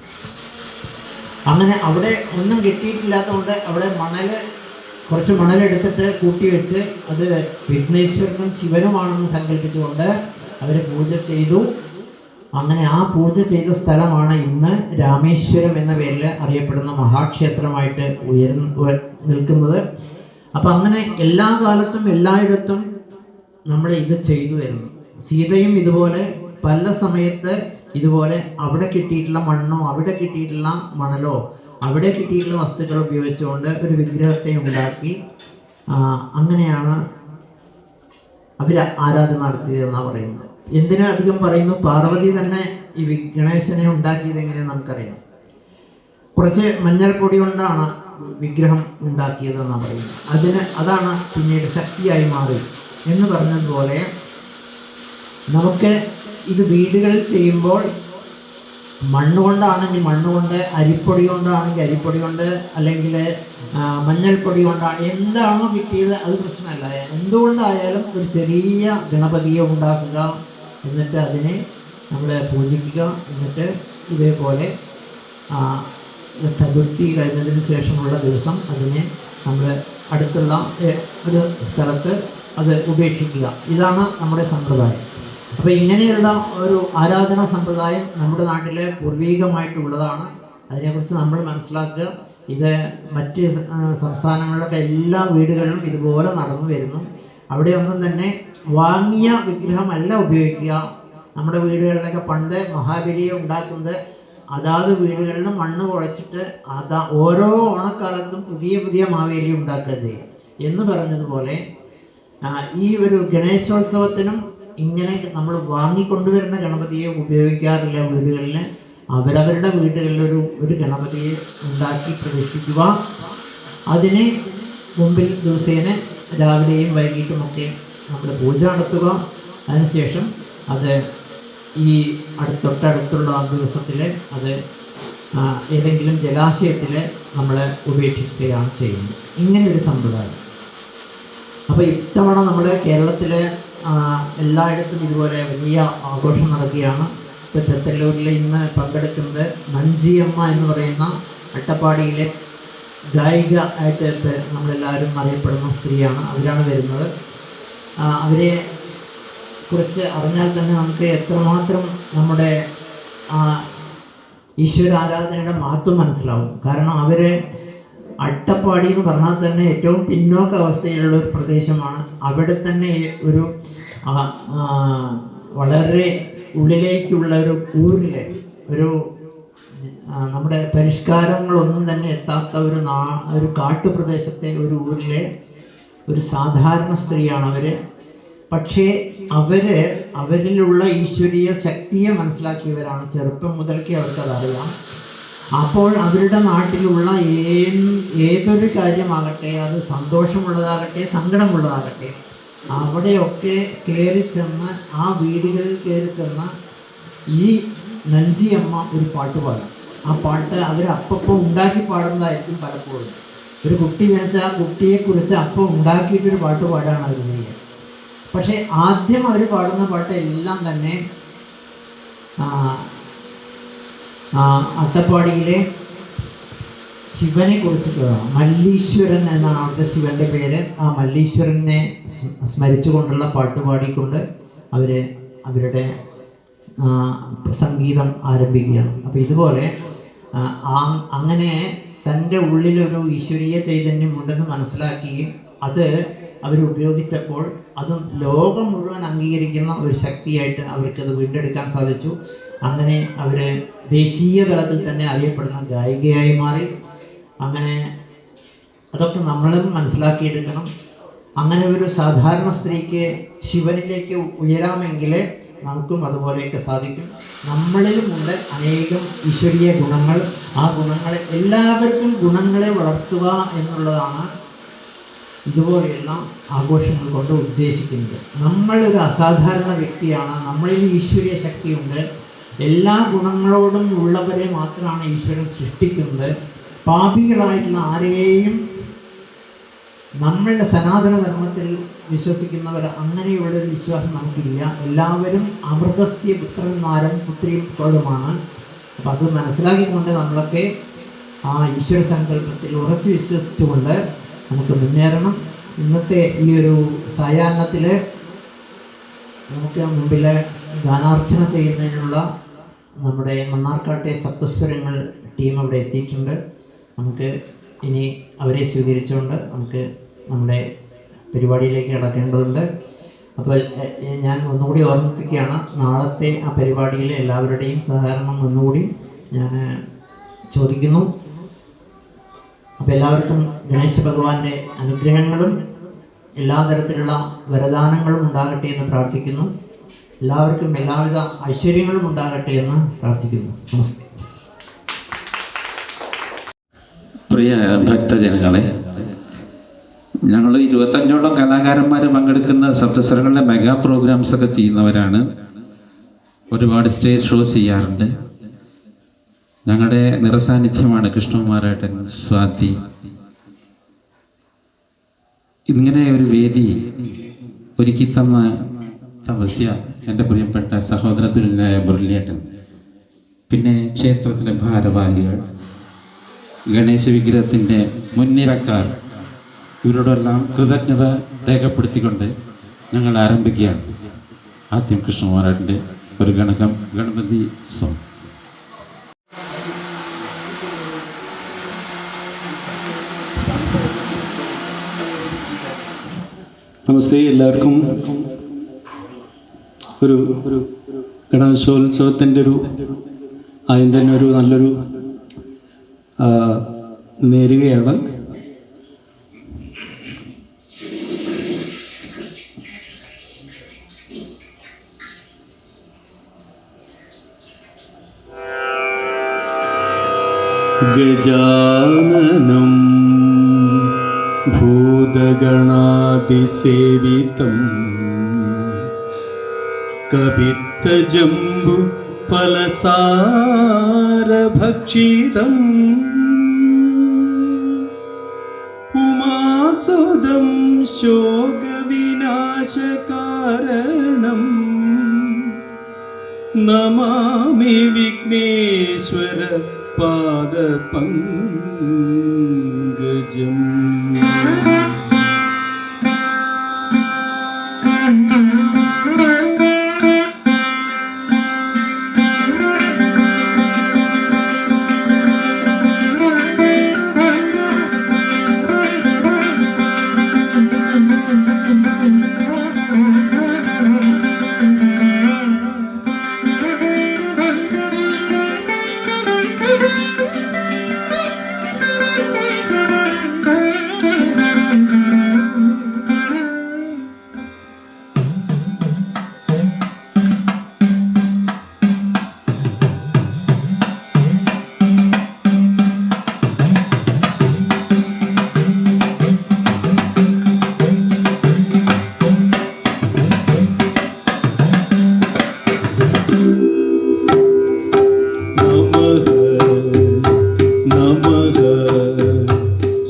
അങ്ങനെ അവിടെ ഒന്നും കിട്ടിയിട്ടില്ലാത്തതുകൊണ്ട് അവിടെ കുറച്ച് മണലെടുത്തിട്ട് കൂട്ടിവെച്ച് അത് വിഘ്നേശ്വരനും ശിവനുമാണെന്ന് സങ്കല്പിച്ചുകൊണ്ട് അവർ പൂജ ചെയ്തു. അങ്ങനെ ആ പൂജ ചെയ്ത സ്ഥലമാണ് ഇന്ന് രാമേശ്വരം എന്ന പേരിൽ അറിയപ്പെടുന്ന മഹാക്ഷേത്രമായിട്ട് നിൽക്കുന്നത്. അപ്പം അങ്ങനെ എല്ലാ കാലത്തും എല്ലായിടത്തും നമ്മൾ ഇത് ചെയ്തു വരുന്നു. സീതയും ഇതുപോലെ പല സമയത്ത് ഇതുപോലെ അവിടെ കിട്ടിയിട്ടുള്ള മണ്ണോ അവിടെ കിട്ടിയിട്ടുള്ള മണലോ അവിടെ കിട്ടിയിട്ടുള്ള വസ്തുക്കൾ ഉപയോഗിച്ചുകൊണ്ട് ഒരു വിഗ്രഹത്തെ ഉണ്ടാക്കി അങ്ങനെയാണ് അവർ ആരാധന നടത്തിയതെന്നാണ് പറയുന്നത്. എന്തിനധികം പറയുന്നു, പാർവതി തന്നെ ഈ ഗണേശനെ ഉണ്ടാക്കിയത് എങ്ങനെയാണെന്ന് നമുക്കറിയാം. കുറച്ച് മഞ്ഞൾപ്പൊടി കൊണ്ടാണ് വിഗ്രഹം ഉണ്ടാക്കിയതെന്നാണ് പറയുന്നത്. അതാണ് പിന്നീട് ശക്തിയായി മാറി എന്ന് പറഞ്ഞതുപോലെ നമുക്ക് ഇത് വീടുകളിൽ ചെയ്യുമ്പോൾ മണ്ണുകൊണ്ടാണെങ്കിൽ മണ്ണുകൊണ്ട്, അരിപ്പൊടി കൊണ്ടാണെങ്കിൽ അരിപ്പൊടി കൊണ്ട്, അല്ലെങ്കിൽ മഞ്ഞൾപ്പൊടി കൊണ്ടാണ്, എന്താണോ കിട്ടിയത് അത് പ്രശ്നമല്ല. എന്തുകൊണ്ടായാലും ഒരു ചെറിയ ഗണപതിയെ ഉണ്ടാക്കുക, എന്നിട്ട് അതിനെ നമ്മൾ പൂജിക്കുക. എന്നിട്ട് ഇതേപോലെ ചതുർത്ഥി കഴിഞ്ഞതിന് ശേഷമുള്ള ദിവസം അതിനെ നമ്മൾ അടുത്തുള്ള ഒരു സ്ഥലത്ത് അത് ഉപേക്ഷിക്കുക. ഇതാണ് നമ്മുടെ സമ്പ്രദായം. അപ്പോൾ ഇങ്ങനെയുള്ള ഒരു ആരാധനാ സമ്പ്രദായം നമ്മുടെ നാട്ടിലെ പൂർവീകമായിട്ടുള്ളതാണ്. അതിനെക്കുറിച്ച് നമ്മൾ മനസ്സിലാക്കുക. ഇത് മറ്റ് സംസ്ഥാനങ്ങളിലൊക്കെ എല്ലാ വീടുകളിലും ഇതുപോലെ നടന്നു വരുന്നു. അവിടെ ഒന്നും തന്നെ വാങ്ങിയ വിഗ്രഹമല്ല ഉപയോഗിക്കുക. നമ്മുടെ വീടുകളിലൊക്കെ പണ്ട് മഹാബലിയെ ഉണ്ടാക്കുന്നത് അതാത് വീടുകളിലും മണ്ണ് കുഴച്ചിട്ട് ഓരോ ഓണക്കാലത്തും പുതിയ പുതിയ മാവേലി ഉണ്ടാക്കുക ചെയ്യും എന്ന് പറഞ്ഞതുപോലെ ഈ ഒരു ഗണേശോത്സവത്തിനും ഇങ്ങനെ നമ്മൾ വാങ്ങിക്കൊണ്ടുവരുന്ന ഗണപതിയെ ഉപയോഗിക്കാറില്ല. വീടുകളിൽ അവരവരുടെ വീടുകളിൽ ഒരു ഗണപതിയെ ഉണ്ടാക്കി പ്രതിഷ്ഠിക്കുക, അതിനെ മുമ്പിൽ ദിവസേന രാവിലെയും വൈകിട്ടുമൊക്കെ നമ്മൾ പൂജ നടത്തുക. അതിനുശേഷം അത് ഈ തൊട്ടടുത്തുള്ള ദിവസത്തിൽ അത് ഏതെങ്കിലും ജലാശയത്തിൽ നമ്മൾ ഉപേക്ഷിക്കുകയാണ് ചെയ്യുന്നത്. ഇങ്ങനെ ഒരു സമ്പ്രദായം. അപ്പോൾ ഇത്തവണ നമ്മൾ കേരളത്തിൽ എല്ലായിടത്തും ഇതുപോലെ വലിയ ആഘോഷം നടക്കുകയാണ്. ഇപ്പോൾ ചെത്തല്ലൂരിൽ ഇന്ന് പങ്കെടുക്കുന്നത് നഞ്ചിയമ്മ എന്ന് പറയുന്ന അട്ടപ്പാടിയിലെ ഗായിക ആയിട്ട് നമ്മളെല്ലാവരും അറിയപ്പെടുന്ന സ്ത്രീയാണ്. അവരാണ് വരുന്നത്. അവരെ കുറിച്ച് അറിഞ്ഞാൽ തന്നെ നമുക്ക് എത്രമാത്രം നമ്മുടെ ഈശ്വരാരാധനയുടെ മഹത്വം മനസ്സിലാവും. കാരണം അവർ അട്ടപ്പാടി എന്ന് പറഞ്ഞാൽ തന്നെ ഏറ്റവും പിന്നോക്ക അവസ്ഥയിലുള്ള ഒരു പ്രദേശമാണ്. അവിടെ തന്നെ ഒരു വളരെ ഉള്ളിലേക്കുള്ള ഒരു ഊരിലെ നമ്മുടെ പരിഷ്കാരങ്ങളൊന്നും തന്നെ എത്താത്ത ഒരു കാട്ടുപ്രദേശത്തെ ഒരു ഊരിലെ ഒരു സാധാരണ സ്ത്രീയാണ് അവർ. പക്ഷേ അവരിലുള്ള ഈശ്വരീയ ശക്തിയെ മനസ്സിലാക്കിയവരാണ്. ചെറുപ്പം മുതൽക്കേ അവർക്കതറിയാം. അപ്പോൾ അവരുടെ നാട്ടിലുള്ള ഏതൊരു കാര്യമാകട്ടെ, അത് സന്തോഷമുള്ളതാകട്ടെ സങ്കടമുള്ളതാകട്ടെ, അവിടെയൊക്കെ കയറി ചെന്ന് ആ വീടുകളിൽ കയറി ചെന്ന് ഈ നഞ്ചിയമ്മ ഒരു പാട്ട് പാടും. ആ പാട്ട് അവർ അപ്പം ഉണ്ടാക്കി പാടുന്നതായിരിക്കും പലപ്പോഴും. ഒരു കുട്ടി ജനിച്ച ആ കുട്ടിയെക്കുറിച്ച് അപ്പം ഉണ്ടാക്കിയിട്ടൊരു പാട്ട് പാടാണ് അവർ ചെയ്യുക. പക്ഷേ ആദ്യം അവർ പാടുന്ന പാട്ട് എല്ലാം തന്നെ അട്ടപ്പാടിയിലെ ശിവനെ കുറിച്ചിട്ടുള്ളതാണ്. മല്ലീശ്വരൻ എന്നാണ് അവിടുത്തെ ശിവന്റെ പേര്. ആ മല്ലീശ്വരനെ സ്മരിച്ചുകൊണ്ടുള്ള പാട്ട് പാടിക്കൊണ്ട് അവരുടെ സംഗീതം ആരംഭിക്കുകയാണ്. അപ്പോൾ ഇതുപോലെ അങ്ങനെ തൻ്റെ ഉള്ളിലൊരു ഈശ്വരീയ ചൈതന്യം ഉണ്ടെന്ന് മനസ്സിലാക്കുകയും അത് അവരുപയോഗിച്ചപ്പോൾ അത് ലോകം മുഴുവൻ അംഗീകരിക്കുന്ന ഒരു ശക്തിയായിട്ട് അവർക്കത് വീണ്ടെടുക്കാൻ സാധിച്ചു. അങ്ങനെ അവർ ദേശീയ തലത്തിൽ തന്നെ അറിയപ്പെടുന്ന ഗായികയായി മാറി. അങ്ങനെ അതൊക്കെ നമ്മളും മനസ്സിലാക്കിയെടുക്കണം. അങ്ങനെ ഒരു സാധാരണ സ്ത്രീക്ക് ശിവനിലേക്ക് ഉയരാമെങ്കിൽ നമുക്കും അതുപോലെയൊക്കെ സാധിക്കും. നമ്മളിലുമുണ്ട് അനേകം ഈശ്വരീയ ഗുണങ്ങൾ. ആ ഗുണങ്ങളെ എല്ലാവർക്കും ഗുണങ്ങളെ വളർത്തുക എന്നുള്ളതാണ് ഇതുപോലെയുള്ള ആഘോഷങ്ങൾ കൊണ്ട് ഉദ്ദേശിക്കുന്നത്. നമ്മളൊരു അസാധാരണ വ്യക്തിയാണ്. നമ്മളിൽ ഈശ്വരീയ ശക്തിയുണ്ട്. എല്ലാ ഗുണങ്ങളോടും ഉള്ളവരെ മാത്രമാണ് ഈശ്വരൻ സൃഷ്ടിക്കുന്നത്. പാപികളായിട്ടുള്ള ആരെയും നമ്മളുടെ സനാതന ധർമ്മത്തിൽ വിശ്വസിക്കുന്നവർ അങ്ങനെയുള്ളൊരു വിശ്വാസം നമുക്കില്ല. എല്ലാവരും അമൃതസ്യ പുത്രന്മാരും പുത്രികളുമാണ്. അപ്പം അത് മനസ്സിലാക്കിക്കൊണ്ട് നമ്മളൊക്കെ ആ ഈശ്വര സങ്കല്പത്തിൽ ഉറച്ചു വിശ്വസിച്ചുകൊണ്ട് നമുക്ക് മുന്നേറണം. ഇന്നത്തെ ഈ ഒരു സായാഹ്നത്തിൽ നമുക്ക് മുമ്പിൽ ഗാനാർച്ചന ചെയ്യുന്നതിനുള്ള നമ്മുടെ മണ്ണാർക്കാട്ടെ സപ്തസ്വരങ്ങൾ ടീം അവിടെ എത്തിയിട്ടുണ്ട്. നമുക്ക് ഇനി അവരെ സ്വീകരിച്ചുകൊണ്ട് നമുക്ക് നമ്മുടെ പരിപാടിയിലേക്ക് കടക്കേണ്ടതുണ്ട്. അപ്പോൾ ഞാൻ ഒന്നുകൂടി ഓർമ്മിപ്പിക്കുകയാണ്, നാളത്തെ ആ പരിപാടിയിൽ എല്ലാവരുടെയും സഹകരണം ഒന്നുകൂടി ഞാൻ ചോദിക്കുന്നു. അപ്പോൾ എല്ലാവർക്കും ഗണേശ ഭഗവാന്റെ അനുഗ്രഹങ്ങളും എല്ലാ തരത്തിലുള്ള വരദാനങ്ങളും ഉണ്ടാകട്ടെ എന്ന് പ്രാർത്ഥിക്കുന്നു. എല്ലാവർക്കും എല്ലാവിധ ഐശ്വര്യങ്ങളും ഉണ്ടാകട്ടെ എന്ന് പ്രാർത്ഥിക്കുന്നു. നമസ്തേ. പ്രിയ ഭക്തജനങ്ങളെ, ഞങ്ങൾ 25ഓളം കലാകാരന്മാർ പങ്കെടുക്കുന്ന സപ്തസ്വരങ്ങളുടെ മെഗാ പ്രോഗ്രാംസ് ഒക്കെ ചെയ്യുന്നവരാണ്. ഒരുപാട് സ്റ്റേജ് ഷോ ചെയ്യാറുണ്ട്. ഞങ്ങളുടെ നിറസാന്നിധ്യമാണ് കൃഷ്ണകുമാരേട്ടൻ, സ്വാതി. ഇങ്ങനെ ഒരു വേദി ഒരുക്കി തന്ന തപസ്യ, എൻ്റെ പ്രിയപ്പെട്ട സഹോദരത്തുല്യനായ മുരളിയേട്ടൻ, പിന്നെ ക്ഷേത്രത്തിലെ ഭാരവാഹികൾ, ഗണേശ വിഗ്രഹത്തിൻ്റെ മുൻനിരക്കാർ, ഇവരോടെല്ലാം കൃതജ്ഞത രേഖപ്പെടുത്തിക്കൊണ്ട് ഞങ്ങൾ ആരംഭിക്കുകയാണ്. ആദ്യം കൃഷ്ണകുമാരേട്ടൻ്റെ ഒരു ഗണപതി സോങ്. നമസ്തേ എല്ലാവർക്കും. ഒരു ഗണേശോത്സവത്തിൻ്റെ ആദ്യം തന്നെ ഒരു നല്ലൊരു നേരുകയാണ്. ഗജാനനം ഭൂതഗണാതിസേവിതം കവിത്തജംബു ഫലസാരഭക്ഷിതം ഉമാസുദം ശോകവിനാശകാരണം നമാമി വിഘ്നേശ്വര പാദപങ്കജം.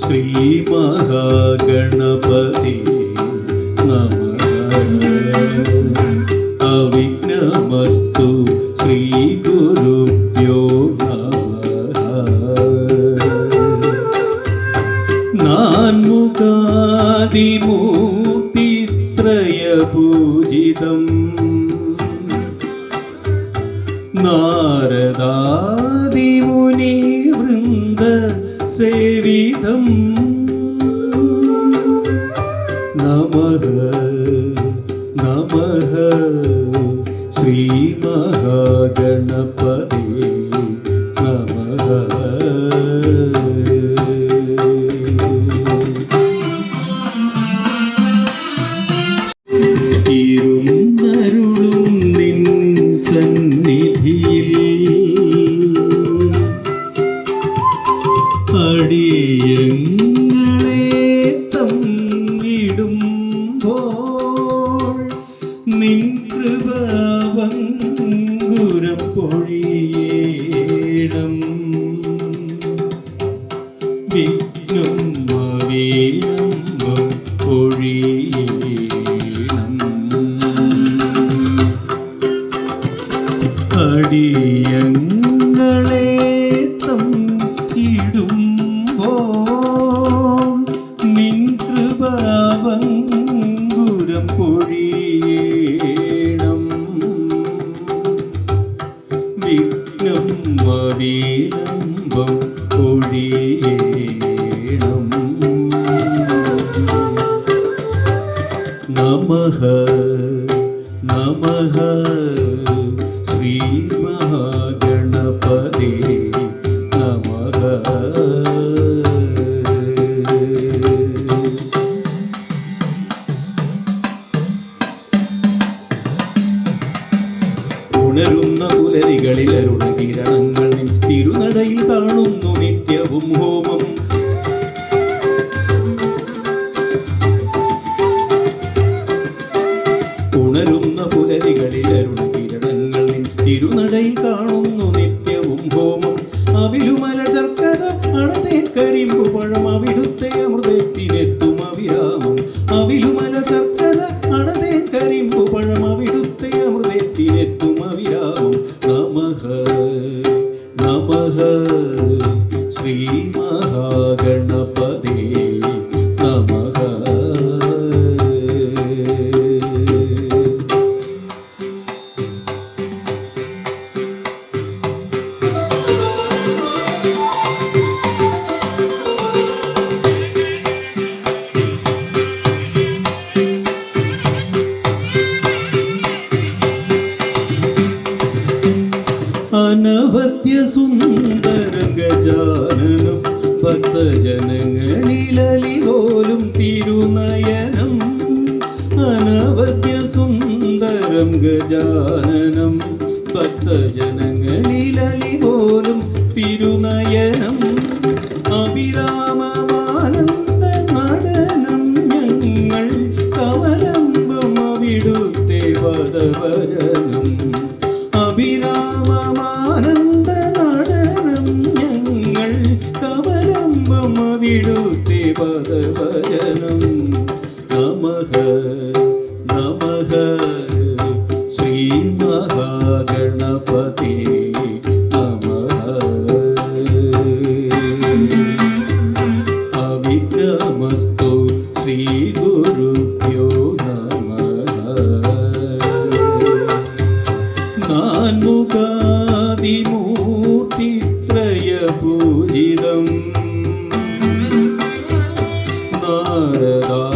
ശ്രീമഹാഗണപതി നമഃ. അവിഘ്നമസ്തു ശ്രീ ഗുരുഭ്യോ നമഃ. നാൻമുഖാദിമൂർത്തിത്രയപൂജിതം നാരദാദിമുനിവൃന്ദ സേവിതം നമഃ നമഃ ശ്രീമഹാഗണപതി നമഃ. ഇരുന്നരുളും നിൻ സന്നിധിയിൽ അടിയങ്ങളെ തന്നിടുമ്പോൾ നിൻ കൃപാവങ്കുരം പൊഴിയേണം. വിഘ്നം മവേലംബം പൊഴിയേണം. അടിയങ്ങളെ തന്നിടുമ്പോൾ നിൻ കൃപാവങ്കുരം പൊഴിയേണം. വിഘ്നം മവേലംബം പൊഴിയേണം. നമഃ നമഃ ശ്രീമഹാഗണപതി നമഃ. ഉണരുന്ന പുലരികളിൽ അരുണകിരണങ്ങൾ നിൻ തിരുനടയിൽ കാണുന്നു നിത്യവും ഹോമം. ഉണരുന്ന പുലരികളിൽ അരുണകിരണങ്ങൾ നിൻ തിരുനടയിൽ കാണുന്നു നിത്യവും ഹോമം. അവിലുമല ശർക്കര അണതേൻ കരിമ്പു പഴം അവിടുത്തെ അമൃതത്തിനെത്തും അവിരാമം. അവിലുമല ശർക്കര അണതേൻ കരിമ്പു പഴം അവിടുത്തെ അമൃതത്തിനെത്തും അവിരാമം. നമഃ നമഃ ശ്രീമഹാഗണപതി ഗജാനനം ഭക്തജനങ്ങളിലലി പോലും തിരുനയനം അഭിരാമമാനന്ദ നടനം ഞങ്ങൾ കമലമ്പം അവിടുത്തെ പദഭജനം അഭിരാമമാനന്ദ നടനം ഞങ്ങൾ കമലമ്പം അവിടുത്തെ പദഭജനം നമഃ നമഃ ശ്രീ മഹാഗണപതി നമഃ അവിഘ്നമസ്തു ശ്രീ ഗുരുഭ്യോ നമഃ നാൻമുഖാദിമൂർത്തിത്രയ പൂജിതം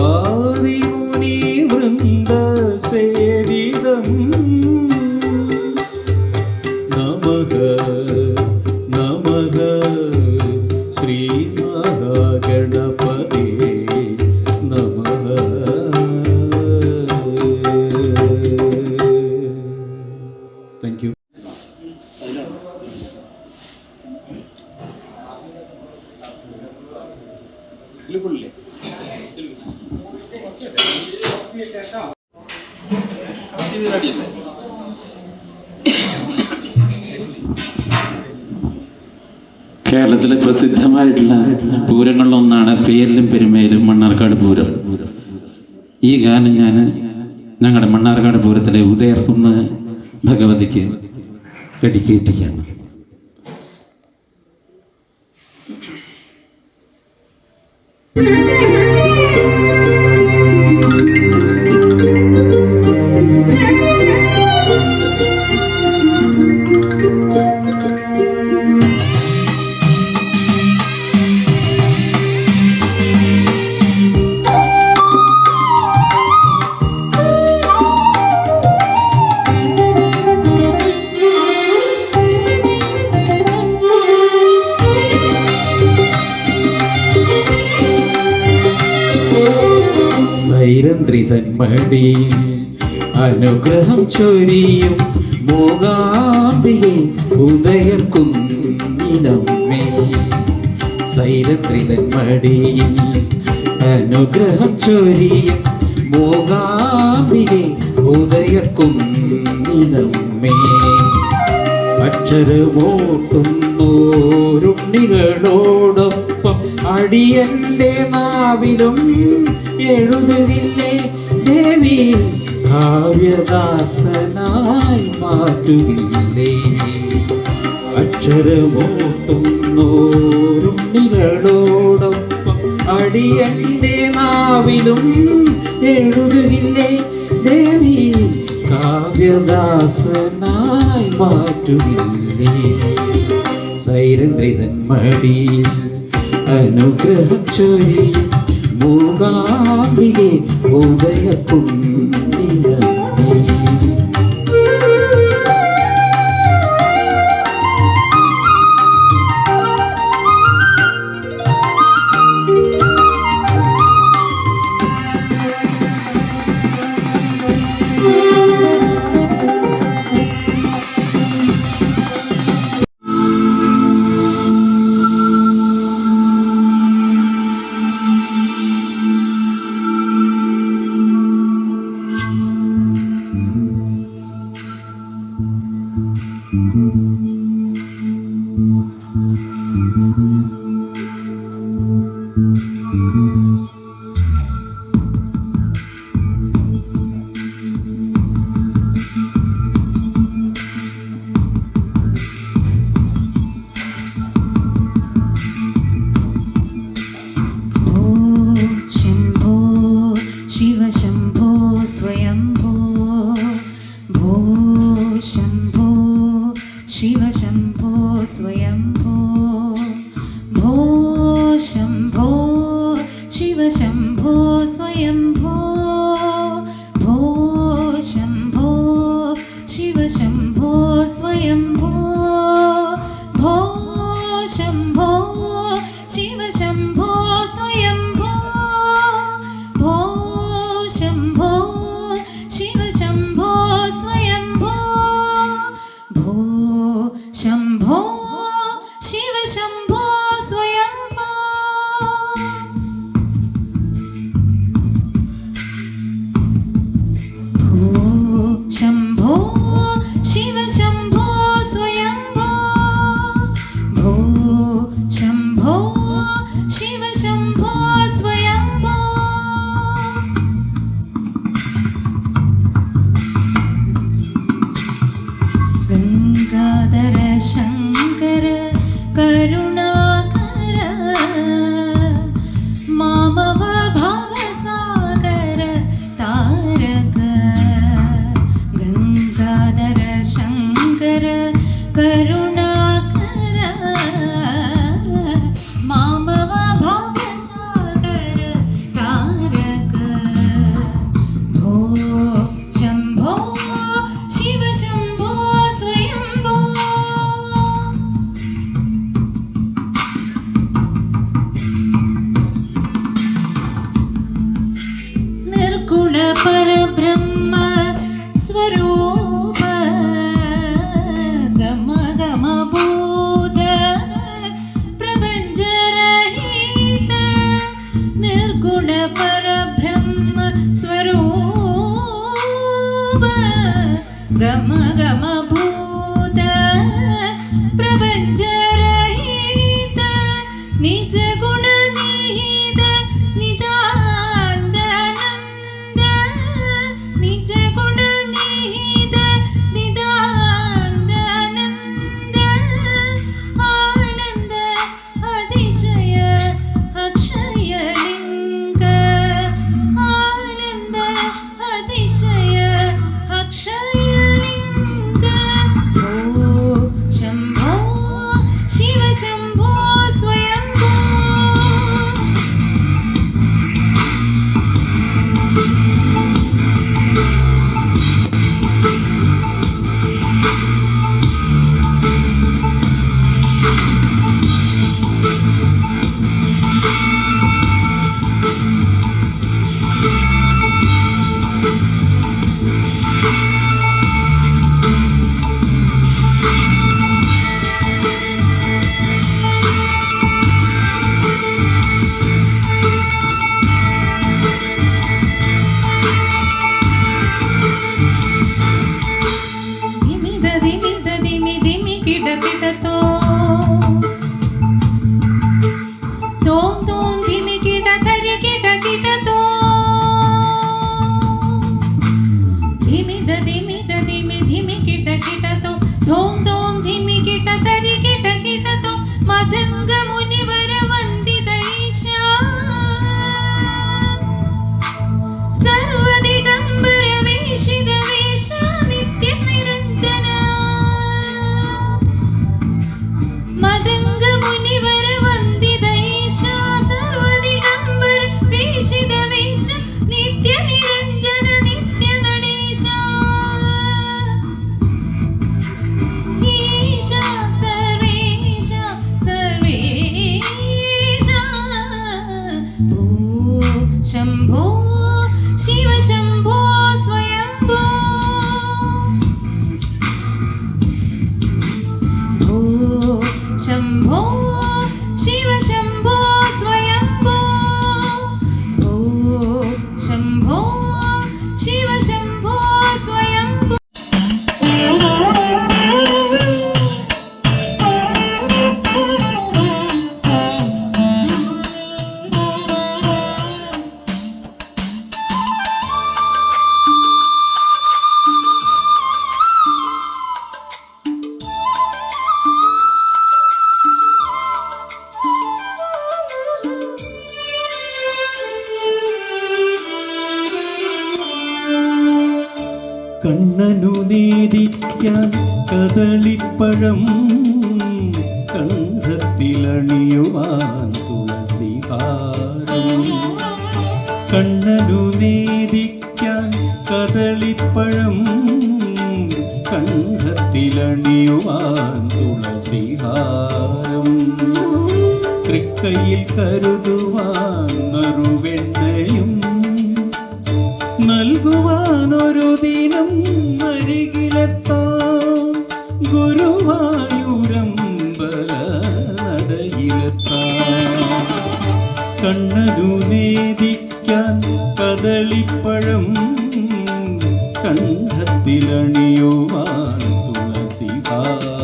നാരദാദിമുനി വൃന്ദസേവിതം നമഃ നമഃ ശ്രീ മഹാഗണപതി നമഃ താങ്ക് യു. കേരളത്തിലെ പ്രസിദ്ധമായിട്ടുള്ള പൂരങ്ങളിലൊന്നാണ് പേരിലും പെരുമയിലും മണ്ണാർക്കാട് പൂരം. ഈ ഗാനം ഞാൻ ഞങ്ങളുടെ മണ്ണാർക്കാട് പൂരത്തിലെ ഉദയർക്കുന്ന ഭഗവതിക്ക് ഡെഡിക്കേറ്റ് ചെയ്യാണ്. സൈരന്ത്രിതന്മടി അനുഗ്രഹം ചൊരിയും മൂകാംബികെ ഉദയർക്കുന്നിലമ്മേ. സൈരന്ത്രിതന്മടി അനുഗ്രഹം ചൊരിയും മൂകാംബികെ ഉദയർക്കുന്നിലമ്മേ. അക്ഷരമോട്ടുന്നോരുണ്ണികളോടൊപ്പം അടിയന്റെ നാവിലും എഴുതുകില്ലേ ദേവി, കാവ്യദാസനായി മാറ്റുകില്ലേ. അക്ഷരമോട്ടുന്നോരുണ്ണികളോടൊപ്പം അടിയന്റെ നാവിലും എഴുതുകില്ലേ ദേവി, കാവ്യദാസനായി മാറ്റുകില്ലേ. സൈരന്ത്രിതൻ മടിയിൽ അനുഗ്രഹം ചൊരിയും മൂകാംബികെ ഉദയക്കുന്നിലമ്മേ. गम गम भूत प्रपंचरहित निज गुण निहित निदानंद निज गुण निहित निदानंद आनंद अतिशय अक्षय लिंग आनंद अतिशय अक्षय लिंग ओ शंभो शिव शंभो स्वयंभो धिमि किट किट तो तोम तोम धिमि किट तरि किट किट तो धिमि धिमि किट किट तो तोम तोम धिमि किट तरि किट किट तो मदंग मुनिवर वंदित ईशा सर्वदिगंबर वेशित वेशा नित्य निरंजन मदंग मुनिवर वंदित ईशा सर्वदिगंबर वेशित वेश नित्य निरंजन नित्य नडेश ईशा सर्वेश सर्वेश ओ शंभो शिव शंभो स्वयंभो ओ शंभो शिव शंभो स्वयंभो ओ शंभो शिव शंभो स्वयंभो കണ്ണനു നേദിക്കാൻ കദളിപ്പഴം കണ്ഠത്തിലണിയുവാൻ തുളസിഹാരം കണ്ണനു നേദിക്കാൻ കദളിപ്പഴം കണ്ഠത്തിലണിയുവാൻ തുളസിഹാരം തൃക്കൈയിൽ കരുതുവാൻ നറുവെണ്ണയും നൽകുവാനൊരു ദിനം അരികിലെത്താം ഗുരുവായൂരമ്പല നടയിലെത്താം കണ്ണനു നേദിക്കാൻ കദളിപ്പഴം കണ്ഠത്തിലണിയുവാൻ തുളസിഹാരം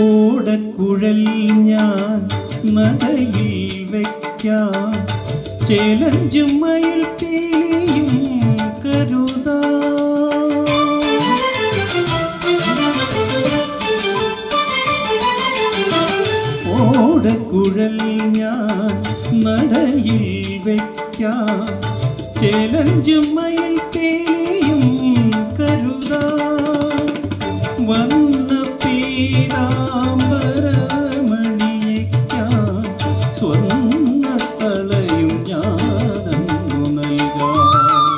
ഓടക്കുഴൽ ഞാൻ നടയിൽ വയ്ക്കാം ചേലഞ്ചും മയിൽ പീലിയും കരുതാം ഓടക്കുഴൽ ഞാൻ നടയിൽ വയ്ക്കാം ചേലഞ്ചും മയിൽ പീലിയും കരുതാം വന്ന പീതാംബരമണിയേക്കാം സ്വർണ്ണത്തളയും ഞാനന്നു നൽകാം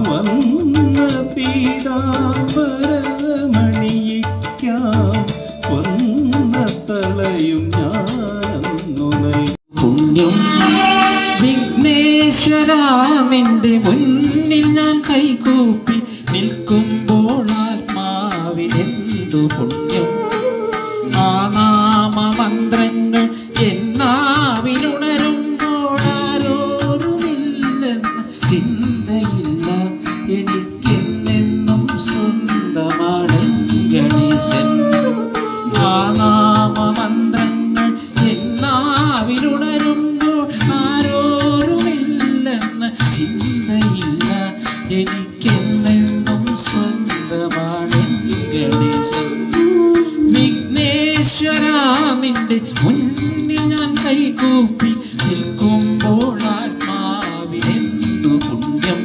വന്ന പീതാംബര തളയും ഞാനന്നു പുണ്യം വിഘ്നേശ്വര നിന്റെ മുന്നിൽ ഞാൻ കൈകൂപ്പി നിൽക്കുമ്പോൾ ആത്മാവിനെന്തു പുണ്യം. ആ നാമമന്ത്രങ്ങൾ എന്നാവിനുണരുമ്പോൾ ആരോരുമില്ലെന്ന ചിന്തയില്ല എനിക്കെന്നെന്നും സ്വന്തമാണ് ഗണേശൻ. ആ നാമമന്ത്രങ്ങൾ എന്നാവിനുണരുമ്പോൾ ആരോരുമില്ലെന്ന ചിന്തയില്ല എനിക്കെന്നെന്നും സ്വന്തമാണ് ഗണേശൻ. വിഘ്നേശ്വര നിന്റെ മുന്നിൽ ഞാൻ കൈകൂപ്പി നിൽക്കുമ്പോൾ ആത്മാവിനെന്തു പുണ്യം.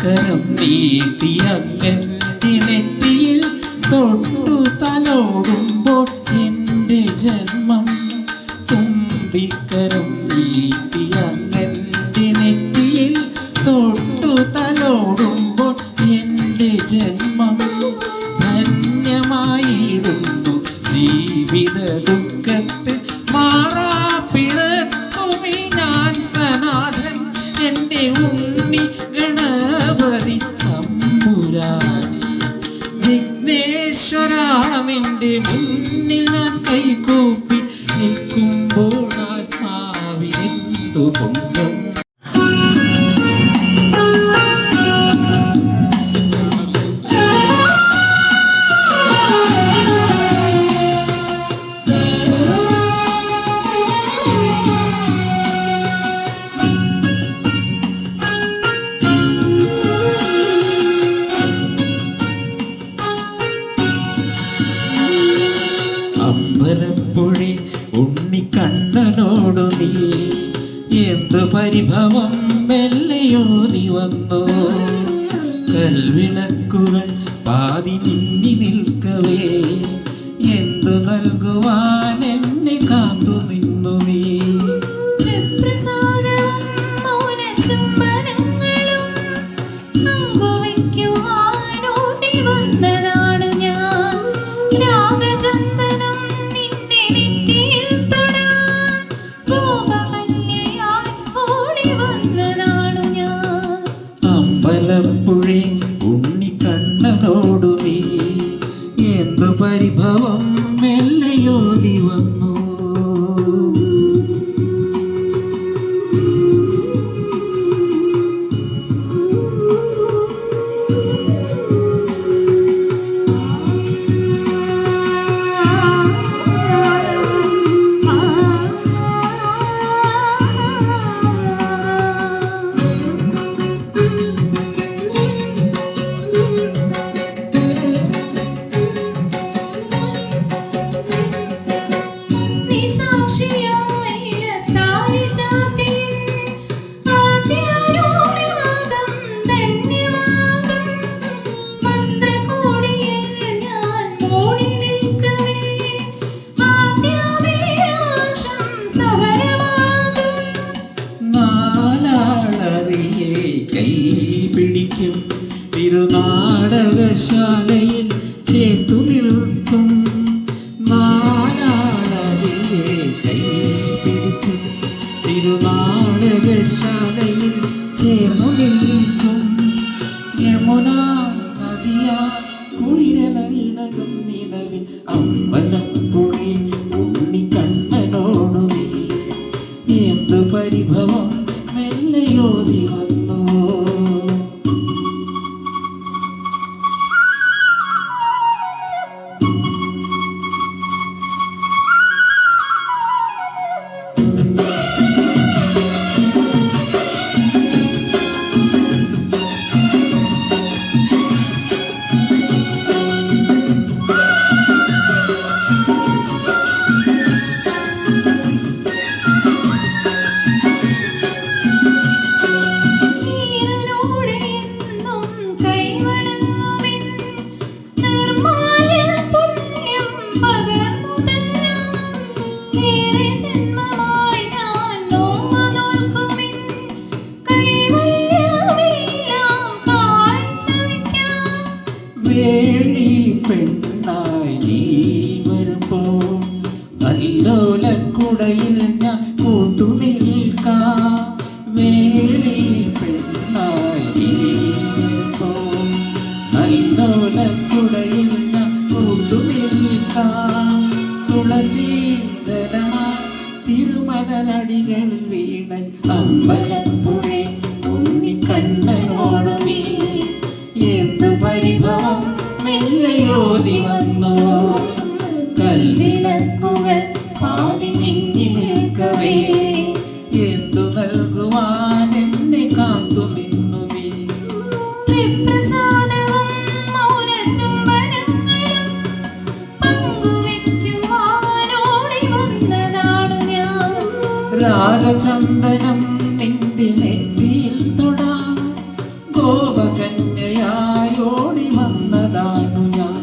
കരം നീട്ടിയങ്ങൻ്റെ നെറ്റിയിൽ തൊട്ടു തലോടുമ്പോൾ എൻ്റെ ജന്മം. തുമ്പിക്കരം നീട്ടിയങ്ങൻ്റെ നെറ്റിയിൽ തൊട്ടു തലോടുമ്പോൾ എൻ്റെ ജന്മം. ധന്യമായിടുന്നു ജീവിത ദുഃഖത്തിൽ മാറാപ്പിറക്കുമി ഞാൻ സനാഥൻ. എൻ്റെ ഉണ്ണി ഗണപതി തമ്പുരാനെ. വിഘ്നേശ്വര നിന്റെ മുന്നിൽ ഞാൻ കൈകൂപ്പി നിൽക്കുമ്പോൾ ആത്മാവിനെന്തു പുണ്യം. അമ്പലപ്പുഴി ഉണ്ണിക്കണ്ണനോടു നീ എന്തു പരിഭവം മെല്ലയോതി വന്നു. കൽവിളക്കുകൾ പാതി നിന്നി നിൽക്കവേ എന്തു നൽകുവാൻ എന്നെ കാത്തു നിന്നു നീ. അമ്പലപ്പുഴി ഉണ്ണിക്കണ്ണനോടു നീ എന്തു പരിഭവം മെല്ലയോതി വന്നു. കൈപിടിക്കും തിരുനാടകശാലയിൽ ചേർത്തു നിൽക്കും. നാലാളരെ കൈപിടിക്കും തിരുനാടകശാലയിൽ ചേർന്നു നിൽക്കും. യമുന നദിയാ കുളിരലയിടകും നിലവിൽ അമ്പലപ്പുഴി ഉണ്ണിക്കണ്ണനോടു നീ എന്തു പരിഭവം മെല്ലയോതി വന്നു. കുടയിൽ ഞാൻ കൂട്ടുനിൽക്കാം വേളി പെണ്ണായി നല്ലോലക്കുടയിൽ ഞാൻ കൂട്ടുനിൽക്കാം തുളസീധരമാ തിരുമലരടികളിൽ വീണൻ അമ്പലപ്പുഴേ ഉണ്ണിക്കണ്ണനോട് നീ എന്തു പരിഭവം മെല്ലയോതി വന്നു കൽവിളക്കുകൾ പാതി മിന്നി നിൽക്കവേ എന്തു നൽകുവാൻ എന്നെ കാത്തു നിന്നു നീ പ്രസാദവും മൗനചുംബനങ്ങളും പങ്കുവെക്കുവാനോടി വന്നതാണു ഞാൻ രാഗചന്ദനം നിന്റെ നെറ്റിയിൽ തൊടാ ഗോപകന്യയായി ഓടി വന്നതാണു ഞാൻ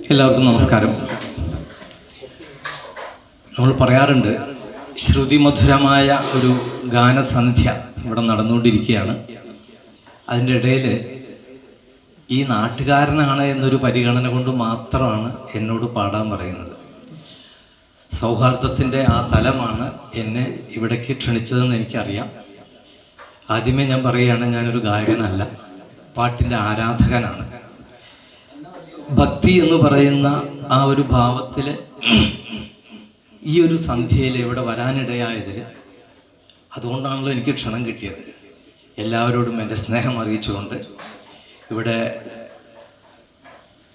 എല്ലാവർക്കും നമസ്കാരം. നമ്മൾ പറയാറുണ്ട് ശ്രുതിമധുരമായ ഒരു ഗാനസന്ധ്യ ഇവിടെ നടന്നുകൊണ്ടിരിക്കുകയാണ്. അതിൻ്റെ ഇടയിൽ ഈ നാട്ടുകാരനാണ് എന്നൊരു പരിഗണന കൊണ്ട് മാത്രമാണ് എന്നോട് പാടാൻ പറയുന്നത്. സൗഹാർദ്ദത്തിൻ്റെ ആ തലമാണ് എന്നെ ഇവിടേക്ക് ക്ഷണിച്ചതെന്ന് എനിക്കറിയാം. ആദ്യമേ ഞാൻ പറയുകയാണ്, ഞാനൊരു ഗായകനല്ല, പാട്ടിൻ്റെ ആരാധകനാണ്. ഭക്തി എന്ന് പറയുന്ന ആ ഒരു ഭാവത്തിൽ ഈ ഒരു സന്ധ്യയിൽ ഇവിടെ വരാനിടയായതിൽ അതുകൊണ്ടാണല്ലോ എനിക്ക് ക്ഷണം കിട്ടിയത്. എല്ലാവരോടും എൻ്റെ സ്നേഹം അറിയിച്ചുകൊണ്ട് ഇവിടെ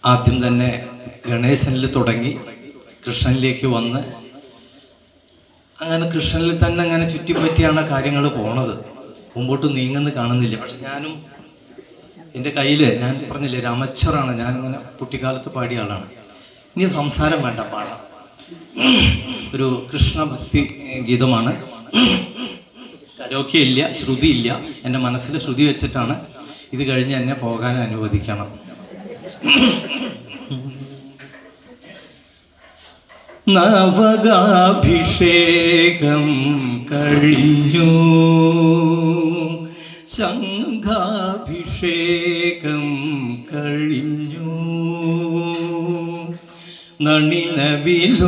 ആദ്യം തന്നെ ഗണേശനിൽ തുടങ്ങി കൃഷ്ണനിലേക്ക് വന്ന് അങ്ങനെ കൃഷ്ണനിൽ തന്നെ അങ്ങനെ ചുറ്റിപ്പറ്റിയാണ് കാര്യങ്ങൾ പോണത്. മുമ്പോട്ട് നീങ്ങുന്ന കാണുന്നില്ല. പക്ഷെ ഞാനും എൻ്റെ കയ്യിൽ, ഞാൻ പറഞ്ഞില്ലേ രാമച്ചറാണ്, ഞാനിങ്ങനെ കുട്ടിക്കാലത്ത് പാടിയ ആളാണ്. ഇനി സംസാരം വേണ്ട, പാടാം. ഒരു കൃഷ്ണഭക്തി ഗീതമാണ്. കരോക്കെ ഇല്ല, ശ്രുതി ഇല്ല. എൻ്റെ മനസ്സിൽ ശ്രുതി വെച്ചിട്ടാണ്. ഇത് കഴിഞ്ഞ് എന്നെ പോകാൻ അനുവദിക്കണം. നവകാഭിഷേകം കഴിഞ്ഞു, ശംഖാഭിഷേകം കഴിഞ്ഞു, നളിനവിലോചനൻ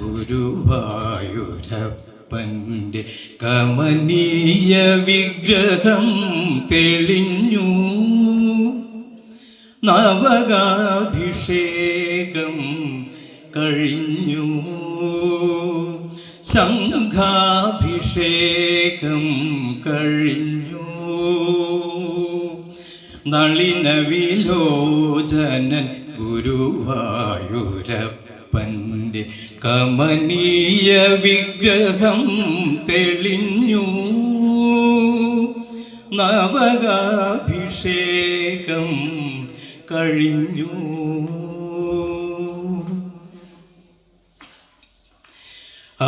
ഗുരുവായൂരപ്പൻ്റെ കമനീയ വിഗ്രഹം തെളിഞ്ഞു. നവകാഭിഷേകം കഴിഞ്ഞു, ശംഖാഭിഷേകം കഴിഞ്ഞു, നളിനവിലോചനൻ ഗുരുവായൂരപ്പൻ്റെ കമനീയ വിഗ്രഹം തെളിഞ്ഞു. നവകാഭിഷേകം കഴിഞ്ഞു.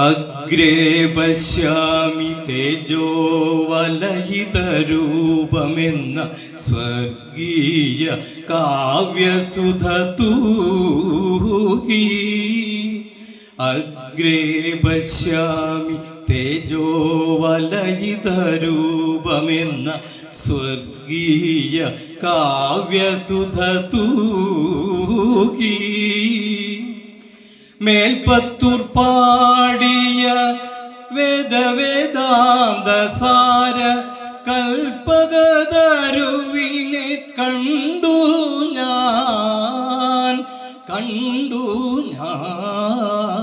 അഗ്രേ പശ്യാമി തേജോവലയിതരൂപമെന്ന സ്വർഗീയ കാവ്യസുധ തൂകി. അഗ്രേ പശ്യാമി തേജോവലയിതരൂപമെന്ന സ്വർഗീയ കാവ്യസുധ തൂകി. മേൽപ്പത്തൂർ പാടിയ വേദവേദാന്തസാര കൽപ്പകതരുവിനെ കണ്ടു ഞാൻ, കണ്ടു ഞാൻ.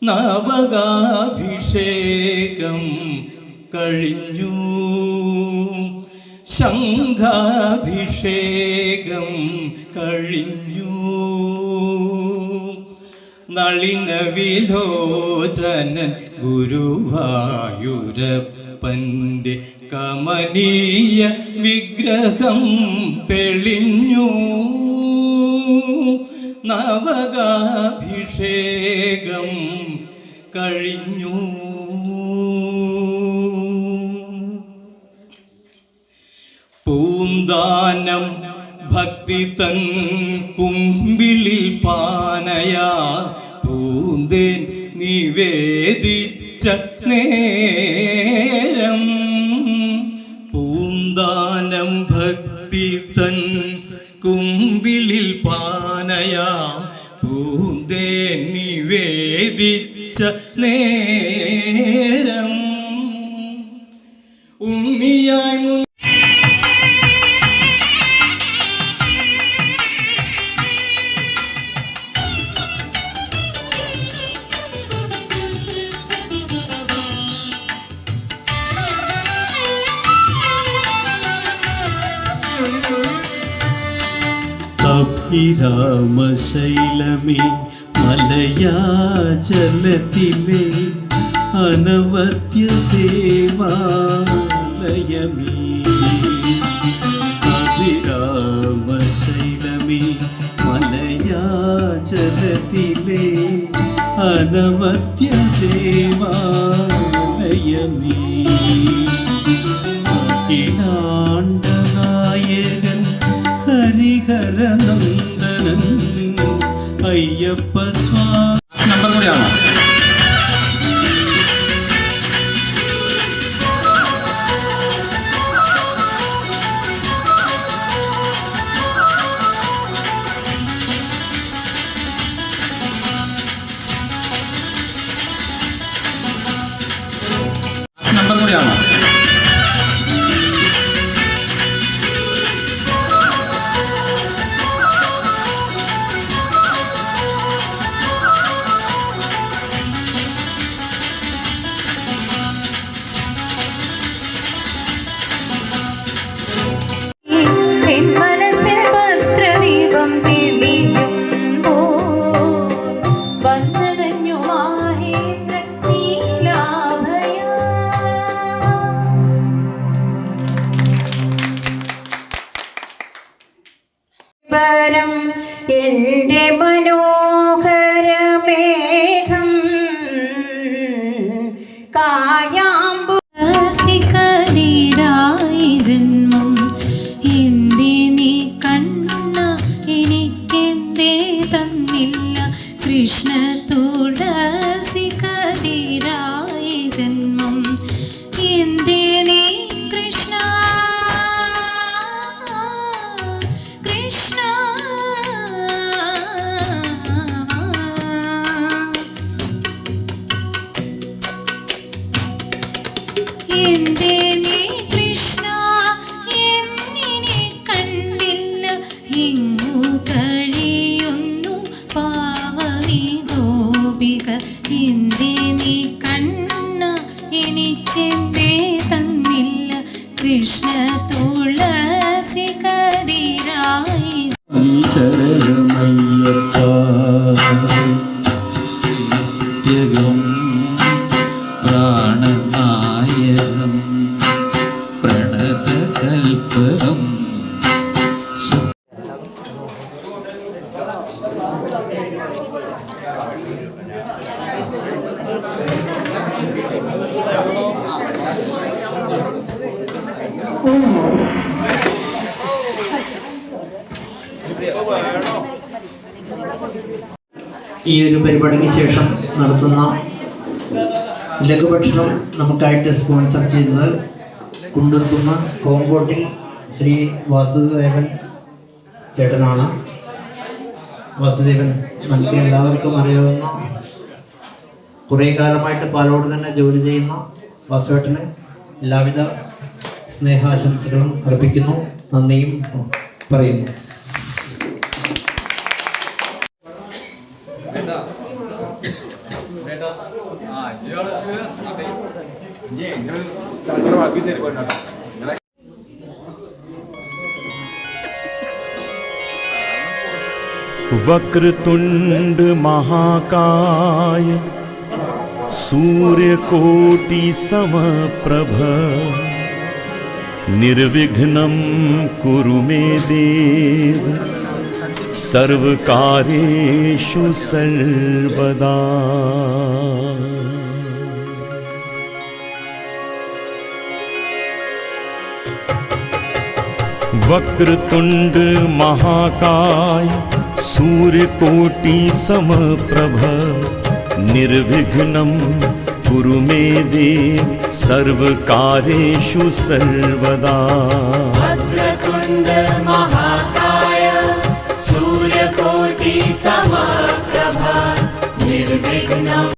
നവകാഭിഷേകം കഴിഞ്ഞു, ശംഖാഭിഷേകം കഴിഞ്ഞു. നളിന വിലോചനൻ ഗുരുവായൂരപ്പൻ്റെ കമനീയ വിഗ്രഹം തെളിഞ്ഞു. നവകാഭിഷേകം കഴിഞ്ഞു. പൂന്താനം ഭക്തി തൻ കുമ്പിളിൽ പാനയാ പൂന്തേൻ നിവേദിച്ച നേരം. പൂന്താനം ഭക്തി തൻ കുമ്പിളിൽ പാനയാ പൂന്തേൻ നിവേദിച്ച നേരം. ഉണ്ണിയായി അഭിരാമശൈലമേ മലയാചലത്തിലെ അനവദ്യ ദേവാലയമേ. അഭിരാമശൈലമേ മലയാചലത്തിലെ അനവദ്യ ദേവാലയമേ. അഖിലാണ്ടനായകൻ ഹരിഹരനന്ദനൻ അയ്യപ്പ സ്വാമി. നമ്പർ കൂടിയാണോ? നമ്പർ കൂടിയാണോ? മനസ്സിൽ ഭദ്രദീപം തെളിയുമ്പോൾ വന്നടഞ്ഞു മാഹേന്ദ്ര നീലാഭയ. പരം എൻ്റെ മനോഹരമേഘം കായാമ്പു സികരീരായി ജന്മം എന്തേ നീ കണ്ണ എനിക്കെന്തേ തന്നില്ല കൃഷ്ണ തുളസികരീരായി ജന്മം എന്തേ നീ കൃഷ്ണ കൃഷ്ണ എന്തേ നീ കൃഷ്ണ എന്നിനെ കണ്ടില്ല എങ്ങു കഴിയുന്നു പാവമീ ഗോപികർ എന്തേ നീ കണ്ണ എനിക്കെന്തേ തന്നില്ല കൃഷ്ണ തുളസികരീരായി. ശരണമയ്യപ്പ നിത്യകം പ്രാണനായകം പ്രണതകൽപകം. ഈ ഒരു പരിപാടിക്ക് ശേഷം നടത്തുന്ന ലഘുഭക്ഷണം നമുക്കായിട്ട് സ്പോൺസർ ചെയ്തത് കുണ്ടൂർക്കുന്ന് കോങ്കോട്ടിൽ ശ്രീ വാസുദേവൻ ചേട്ടനാണ്. വാസുദേവൻ നമുക്ക് എല്ലാവർക്കും അറിയാവുന്ന കുറേ കാലമായിട്ട് പാലോട് തന്നെ ജോലി ചെയ്യുന്ന വാസുവേട്ടന് എല്ലാവിധ സ്നേഹാശംസകളും അർപ്പിക്കുന്നു, നന്ദിയും പറയുന്നു. वक्रतुंड महाकाय सूर्यकोटि समप्रभ निर्विघ्नं कुरु मे देव सर्वकार्येषु सर्वदा। वक्रतुंड महाकाय सूर्यकोटि समप्रभ निर्विघ्नं कुरु मे देव सर्वकार्येषु सर्वदा। वक्रतुंड महाकाय सूर्यकोटि समप्रभ निर्विघ्नं